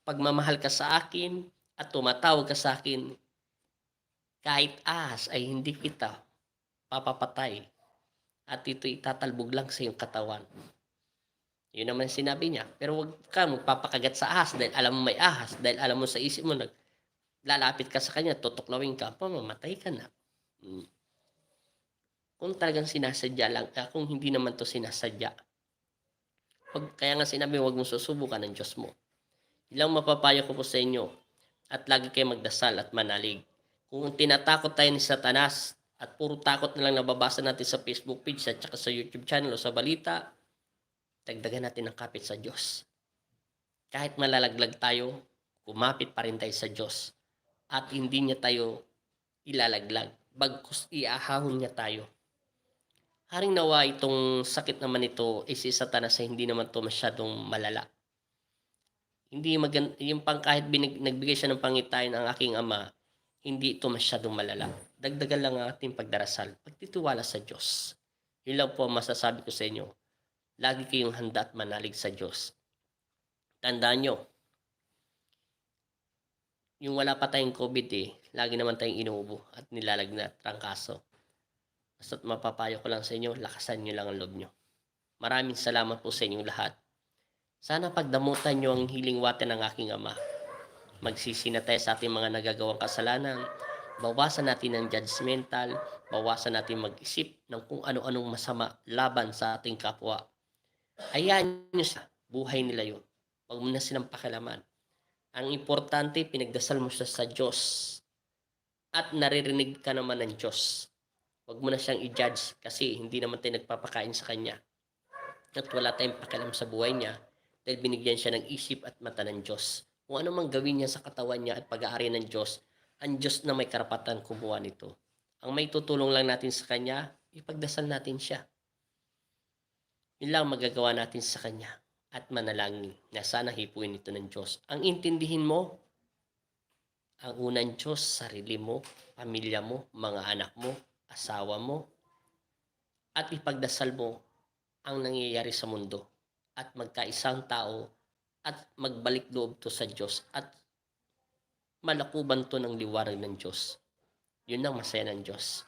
pagmamahal ka sa akin at tumatawag ka sa akin, kahit ahas ay hindi kita papapatay. At ito itatalbog lang sa iyong katawan. Yun naman sinabi niya. Pero huwag ka magpapakagat sa ahas dahil alam mo may ahas. Dahil alam mo sa isip mo, lalapit ka sa kanya, tutuklawin ka, mamamatay ka na. Kung talagang sinasadya lang, kung hindi naman to sinasadya. Kaya nga sinabi, huwag mo susubukan ng Diyos mo. Ilang mapapayo ko po sa inyo, at lagi kayo magdasal at manalig. Kung tinatakot tayo ni Satanas, at puro takot na lang nababasa natin sa Facebook page at saka sa YouTube channel o sa balita, dagdagan natin ang kapit sa Diyos. Kahit malalaglag tayo, kumapit pa rin tayo sa Diyos. At hindi niya tayo ilalaglag. Bagkus iahahon niya tayo. Haring nawa itong sakit naman ito ay si Satanas ay hindi naman to masyadong malala. Hindi yung pang kahit nagbigay siya ng pangitain ang aking ama, hindi ito masyadong malala. Dagdagan lang ang ating pagdarasal, pagtitiwala sa Diyos. Yun lang po ang masasabi ko sa inyo. Lagi kayong handa at manalig sa Diyos. Tandaan nyo, yung wala pa tayong COVID lagi naman tayong inuubo at nilalagnat, trangkaso. Basta't mapapayo ko lang sa inyo, lakasan nyo lang ang loob nyo. Maraming salamat po sa inyong lahat. Sana pagdamutan nyo ang healing water ng aking ama. Magsisi na tayo sa ating mga nagagawang kasalanan. Bawasan natin ang judgmental. Bawasan natin mag-isip ng kung ano-anong masama laban sa ating kapwa. Hayaan nyo sa buhay nila yun. Huwag mo na silang pakialaman. Ang importante, pinagdasal mo siya sa Diyos. At naririnig ka naman ng Diyos. Huwag mo na siyang i-judge kasi hindi naman tayo nagpapakain sa Kanya. At wala tayong pakialam sa buhay niya dahil binigyan siya ng isip at mata ng Diyos. Kung ano mang gawin niya sa katawan niya at pag-aari ng Diyos, ang Diyos na may karapatan kumuha nito. Ang may tutulong lang natin sa Kanya, ipagdasal natin siya. Yun lang magagawa natin sa Kanya at manalangin na sana hipuin ito ng Diyos. Ang intindihin mo, ang unang Diyos, sarili mo, pamilya mo, mga anak mo, asawa mo, at ipagdasal mo ang nangyayari sa mundo at magkaisang tao at magbalik loob to sa Diyos at malakuban to ng liwanag ng Diyos. Yun ang masaya ng Diyos.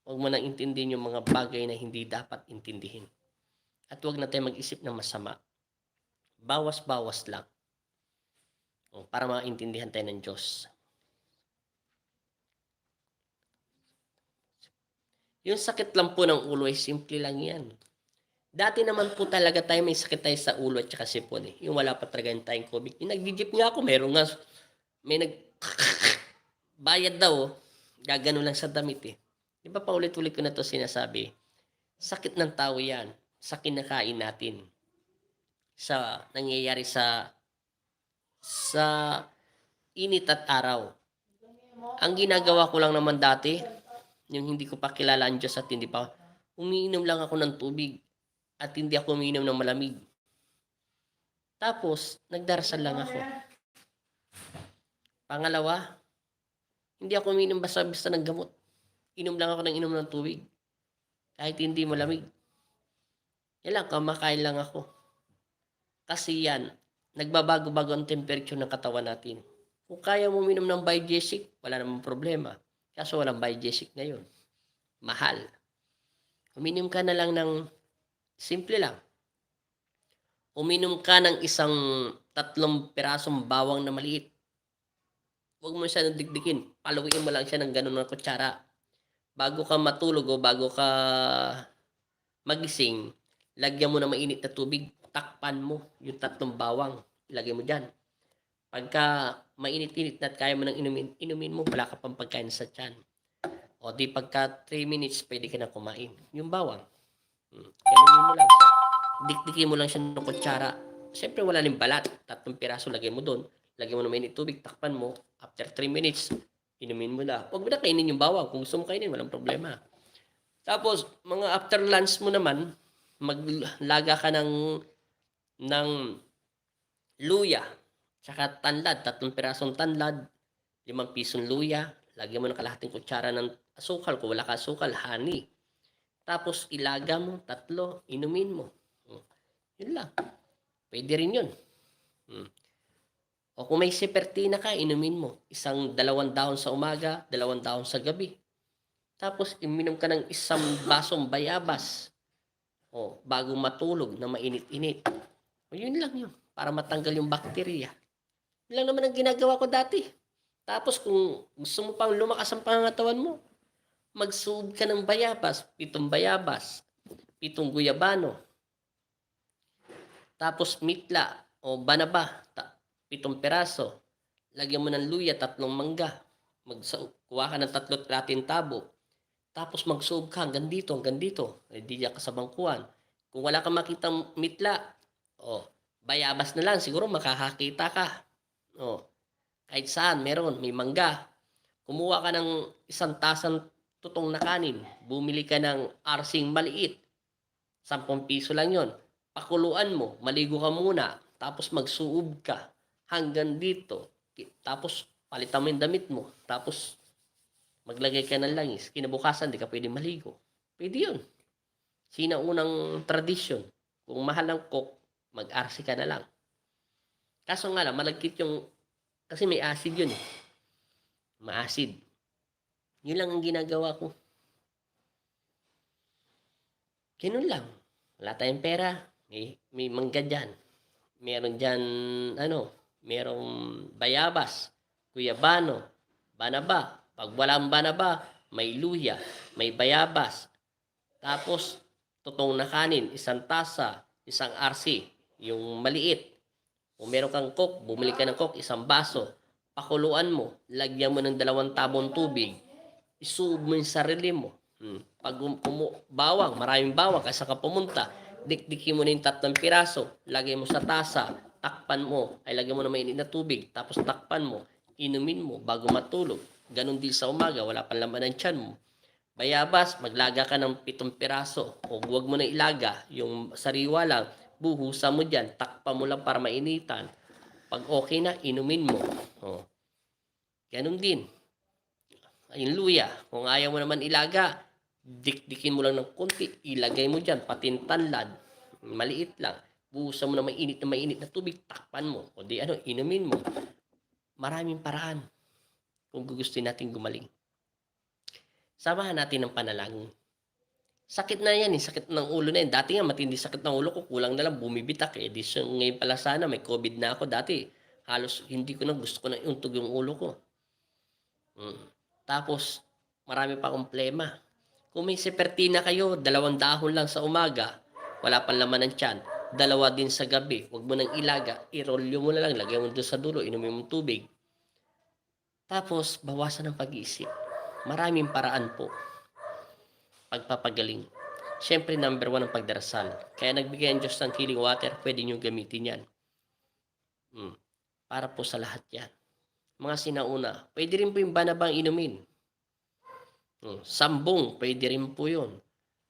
Huwag mo nang intindihin yung mga bagay na hindi dapat intindihin. At huwag na tayo mag-isip ng masama. Bawas-bawas lang. Para maintindihan tayo ng Diyos. Yung sakit lang po ng ulo ay simple lang yan. Dati naman po talaga tayo may sakit tayo sa ulo at saka sipon Yung wala pa talaga yung tayong COVID. Yung nag-jeep nga ako, meron nga, may bayad daw. Gagano lang sa damit Di ba paulit-ulit ko na to sinasabi? Sakit ng tao yan. Sa kinakain natin. Sa nangyayari sa init at araw. Ang ginagawa ko lang naman dati, yung hindi ko pa kilala ang Diyos at hindi pa umiinom lang ako ng tubig at hindi ako umiinom ng malamig. Tapos, nagdarasal lang ako. Pangalawa, hindi ako umiinom basta-basta ng gamot. Inom lang ako ng inom ng tubig. Kahit hindi malamig. Yan lang, kamakain lang ako. Kasi yan, nagbabago-bago ang temperature ng katawan natin. Kung kaya mo uminom ng Biogesic, wala namang problema. Kaso walang Biogesic ngayon. Mahal. Uminom ka na lang ng simple lang. Uminom ka ng isang 3 pirasong bawang na maliit. Huwag mo siya digdikin. Paluin mo lang siya ng ganun ng kutsara. Bago ka matulog o bago ka magising, lagyan mo ng mainit na tubig. Takpan mo yung 3 bawang. Ilagay mo dyan. Pagka mainit-init na at kaya mo nang inumin mo, wala ka pang pagkain sa tiyan. O di pagka 3 minutes, pwede ka na kumain. Yung bawang. Ganunin mo lang siya. Dikdikin mo lang siya ng kutsara. Siyempre wala rin balat. 3 piraso lagay mo doon. Lagyan mo ng mainit tubig, takpan mo. After 3 minutes, inumin mo na. Huwag mo na kainin yung bawang. Kung gusto mo kainin, walang problema. Tapos, mga after lunch mo naman, maglaga ka ng luya. Tsaka tanlad. 3 pirasong tanlad. 5 pisong luya. Lagyan mo ng kalahating kutsara ng asukal. Kung wala ka asukal, honey. Tapos, ilaga mo, 3, inumin mo. Yun lang. Pwede rin yun. O kung may sipertina ka, inumin mo. 1-2 dahon sa umaga, 2 dahon sa gabi. Tapos, iminom ka ng 1 basong bayabas. O, bago matulog na mainit-init. O, yun lang yun. Para matanggal yung bakterya. Yun lang naman ang ginagawa ko dati. Tapos, kung gusto mo pang lumakas ang pangangatawan mo, magsuob ka ng bayabas. 7 bayabas. 7 guyabano. Tapos mitla o banaba, 7 peraso. Lagyan mo ng luya, 3 mangga. Kuha ka ng 3 platin tabo. Tapos magsuob ka hanggang dito. Hindi ka sa bangkuhan. Kung wala kang makitang mitla, bayabas na lang. Siguro makakakita ka. Kahit saan, may mangga. Kumuha ka ng 1 tasang tutong na kanin. Bumili ka ng arsing maliit. 10 piso lang yon. Pakuluan mo, maligo ka muna, tapos magsuob ka hanggang dito. Tapos palitan mo yung damit mo, tapos maglagay ka ng langis. Kinabukasan, di ka pwede maligo. Pwede yun. Sinaunang tradisyon. Kung mahal ang coke, mag-arsi ka na lang. Kaso nga lang, malagkit yung, kasi may acid yun eh. Ma-acid. Yun lang ang ginagawa ko. Ganun lang. Wala tayong pera. May mangga dyan. Meron dyan, merong bayabas, guyabano, banaba. Pag walang banaba, may luya, may bayabas. Tapos, tutong na kanin, 1 tasa, 1 arsi, yung maliit. Kung meron kang coke, bumili ka ng coke, 1 baso. Pakuluan mo, lagyan mo ng 2 tabong tubig. Isuob mo yung sarili mo. Pag bawang, maraming bawang, kasi ka pumunta, dikdikin mo na yung 3 piraso, lagay mo sa tasa, takpan mo, ay lagyan mo na mainit na tubig, tapos takpan mo, inumin mo bago matulog. Ganon din sa umaga, wala pang laman ng tiyan mo. Bayabas, maglaga ka ng 7 piraso, o huwag mo na ilaga, yung sariwa lang, buhusan mo dyan, takpan mo lang para mainitan. Pag okay na, inumin mo. Ganon din. Yung luya, kung ayaw mo naman ilaga, dikdikin mo lang ng konti, ilagay mo dyan, patin tanlad, maliit lang, buhusan mo na mainit na tubig, takpan mo, o di inumin mo. Maraming paraan kung gugustuhin natin gumaling. Samahan natin ng panalangin. Sakit na yan, sakit ng ulo na yan. Dati nga, matindi sakit ng ulo ko, kulang na lang, bumibitak. Ngayon pala sana, may COVID na ako dati. Halos hindi ko na, gusto ko na iuntog yung ulo ko. Tapos, marami pa akong problema. Kung may sipertina kayo, 2 dahon lang sa umaga, wala pang laman ng tiyan. 2 din sa gabi, huwag mo nang ilaga, i-roll mo na lang, lagyan mo doon sa dulo, inumin mo tubig. Tapos, bawasan ng pag-iisip. Maraming paraan po. Pagpapagaling. Siyempre, number 1 ang pagdarasal. Kaya nagbigay ang Diyos ng healing water, pwede nyo gamitin yan. Para po sa lahat yan. Mga sinauna, pwede rin po yung banabang inumin. Sambong, pwede rin po yun.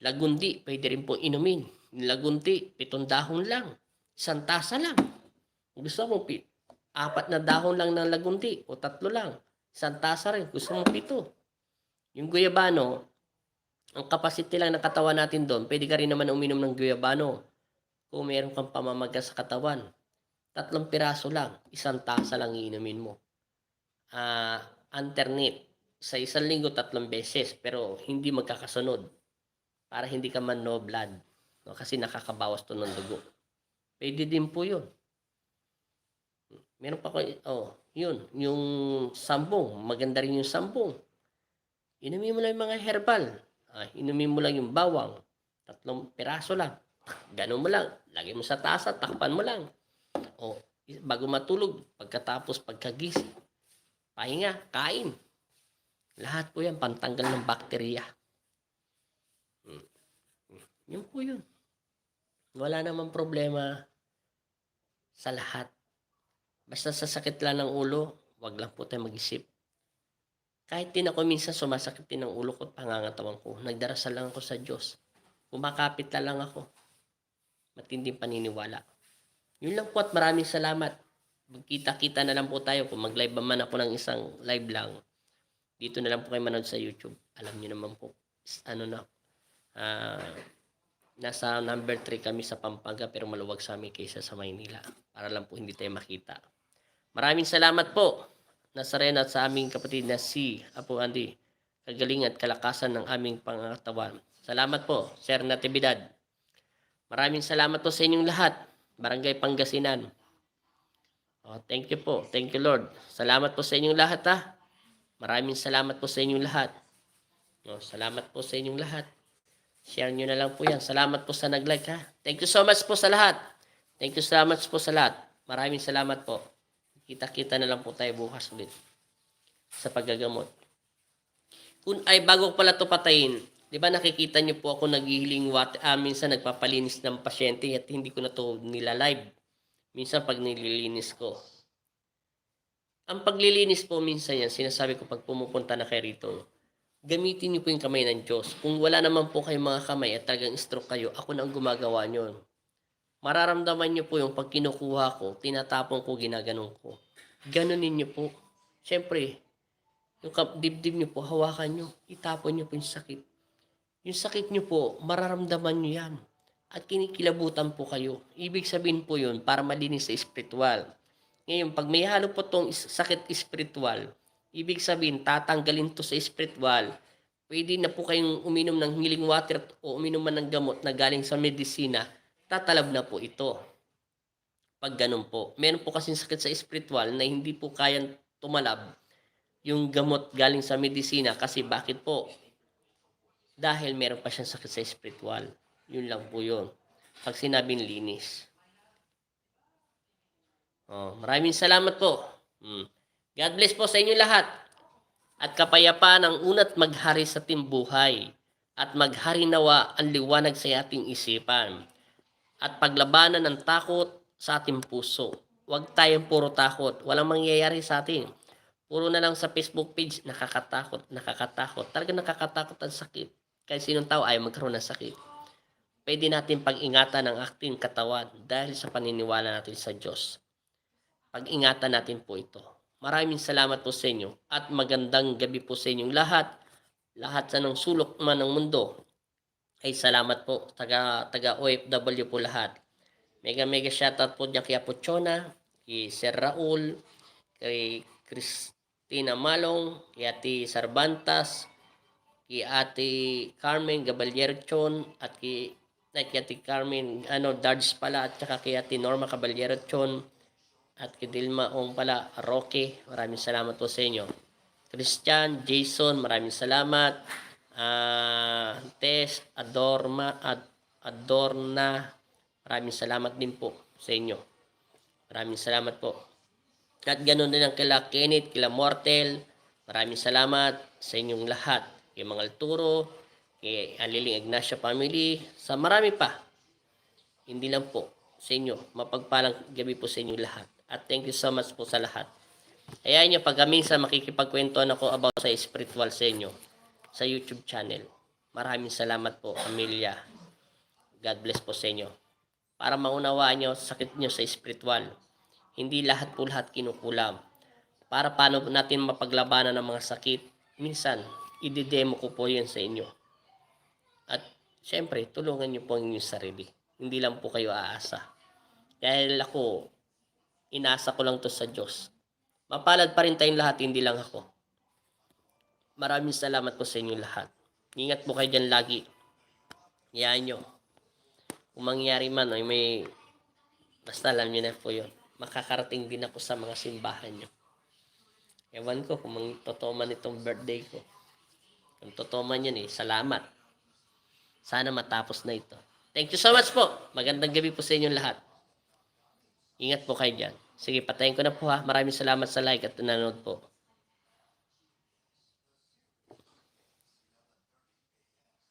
Lagundi, pwede rin po inumin. Lagundi, 7 dahon lang. 1 tasa lang. Gusto mo, 4 na dahon lang ng lagundi o 3 lang. 1 tasa rin. Gusto mo 7. Yung guyabano, ang capacity lang ng katawan natin doon, pwede ka rin naman uminom ng guyabano. Kung meron kang pamamaga sa katawan, 3 piraso lang, 1 tasa lang iinumin mo. Alternate. Sa 1 linggo, 3 beses, pero hindi magkakasunod. Para hindi ka man no blood. No? Kasi nakakabawas to ng dugo. Pwede din po yun. Meron pa ko, yun, yung sambong. Maganda rin yung sambong. Inumin mo lang yung mga herbal. Inumin mo lang yung bawang. 3 piraso lang. Ganun mo lang. Lagay mo sa tasa, takpan mo lang. Bago matulog, pagkatapos pagkagising, pahinga, kain. Lahat po yan, pantanggal ng bakterya. Yun po yun. Wala namang problema sa lahat. Basta sa sakit lang ng ulo, wag lang po tayo mag-isip. Kahit din ako minsan sumasakit din ng ulo ko at pangangatawan ko, nagdarasal lang ako sa Diyos. Kumakapit na lang ako. Matinding paniniwala. Yun lang po at maraming salamat. Magkita-kita na lang po tayo. Kung mag-live man ako ng isang live lang, dito na lang po kayo manood sa YouTube. Alam niyo naman po, nasa number 3 kami sa Pampanga pero maluwag sa amin kaysa sa Maynila. Para lang po hindi tayo makita. Maraming salamat po, Nazareno, at sa aming kapatid na si Apo Andy. Kagaling at kalakasan ng aming pangangatawan. Salamat po, Sir Natividad. Maraming salamat po sa inyong lahat. Barangay Pangasinan. Thank you po. Thank you, Lord. Salamat po sa inyong lahat, ha. Maraming salamat po sa inyong lahat. Salamat po sa inyong lahat. Share nyo na lang po yan. Salamat po sa nag-like, ha. Thank you so much po sa lahat. Thank you so much po sa lahat. Maraming salamat po. Kita-kita na lang po tayo bukas ulit sa paggagamot. Kung ay bago pala to patayin, di ba nakikita niyo po ako naghihiling water, minsan nagpapalinis ng pasyente at hindi ko na to nila-live. Minsan pag nililinis ko. Ang paglilinis po minsan yan, sinasabi ko pag pumupunta na kayo rito, gamitin niyo po yung kamay ng Diyos. Kung wala naman po kayong mga kamay at talagang stroke kayo, ako na ang gumagawa nyon. Mararamdaman niyo po yung pag kinukuha ko, tinatapon ko, ginaganon ko. Ganunin niyo po. Siyempre, yung dibdib niyo po, hawakan niyo, itapon niyo po yung sakit. Yung sakit niyo po, mararamdaman niyo yan. At kinikilabutan po kayo. Ibig sabihin po yun, para malinis sa espiritual. Ngayon, pag may halo po tong sakit espiritual, ibig sabihin, tatanggalin to sa espiritual. Pwede na po kayong uminom ng healing water o uminom man ng gamot na galing sa medisina, tatalab na po ito. Pag ganun po. Meron po kasing sakit sa espiritual na hindi po kayang tumalab yung gamot galing sa medisina. Kasi bakit po? Dahil meron pa siyang sakit sa espiritual. Yun lang po yun. Pag sinabing linis. Maraming salamat po. God bless po sa inyo lahat. At kapayapaan ang unat maghari sa ating buhay. At maghari nawa ang liwanag sa ating isipan. At paglabanan ng takot sa ating puso. Huwag tayong puro takot. Walang mangyayari sa atin. Puro na lang sa Facebook page, nakakatakot. Talaga nakakatakot ang sakit. Kahit sinong tao ay magkaroon ng sakit. Pwede natin pag-ingatan ang ating katawan dahil sa paniniwala natin sa Diyos. Pag-ingatan natin po ito. Maraming salamat po sa inyo at magandang gabi po sa inyong lahat. Lahat sa nang sulok man ng mundo ay salamat po. Taga OFW po lahat. Mega shoutout po dyan kay Apochona, kay Sir Raul, kay Christina Malong, kay Ate Sarbantas, kay Ate Carmen Caballero-Chon, at kay Ate Carmen Dards pala, at saka kay Ate Norma Caballero-Chon, at kay Dilma Ong pala, Roque. Maraming salamat po sa inyo. Christian, Jason, maraming salamat. Tess, Adorna, maraming salamat din po sa inyo. Maraming salamat po. At ganoon din ang kila Kenneth, kila Mortel. Maraming salamat sa inyong lahat. Kay Mangal Turo, kay Aliling Ignacio family, sa marami pa. Hindi lang po sa inyo. Mapagpalang gabi po sa inyo lahat. At thank you so much po sa lahat. Ayan nyo, pag minsan makikipagkwentuhan ako about sa spiritual sa inyo, sa YouTube channel. Maraming salamat po, pamilya. God bless po sa inyo. Para maunawaan nyo sakit nyo sa spiritual. Hindi lahat po lahat kinukulam. Para paano natin mapaglabanan ng mga sakit, minsan, ididemo ko po yun sa inyo. At syempre, tulungan nyo po ang inyong sarili. Hindi lang po kayo aasa. Dahil ako, inasa ko lang to sa Diyos. Mapalad pa rin tayong lahat, hindi lang ako. Maraming salamat po sa inyong lahat. Ingat po kayo dyan lagi. Hayaan nyo. Kung mangyari man, ay may, basta alam nyo na po yun. Makakarating din ako sa mga simbahan nyo. Ewan ko kung totoo man itong birthday ko. Kung totoo man yun salamat. Sana matapos na ito. Thank you so much po. Magandang gabi po sa inyong lahat. Ingat po kayo dyan. Sige, patayin ko na po ha. Maraming salamat sa like at nanonood po.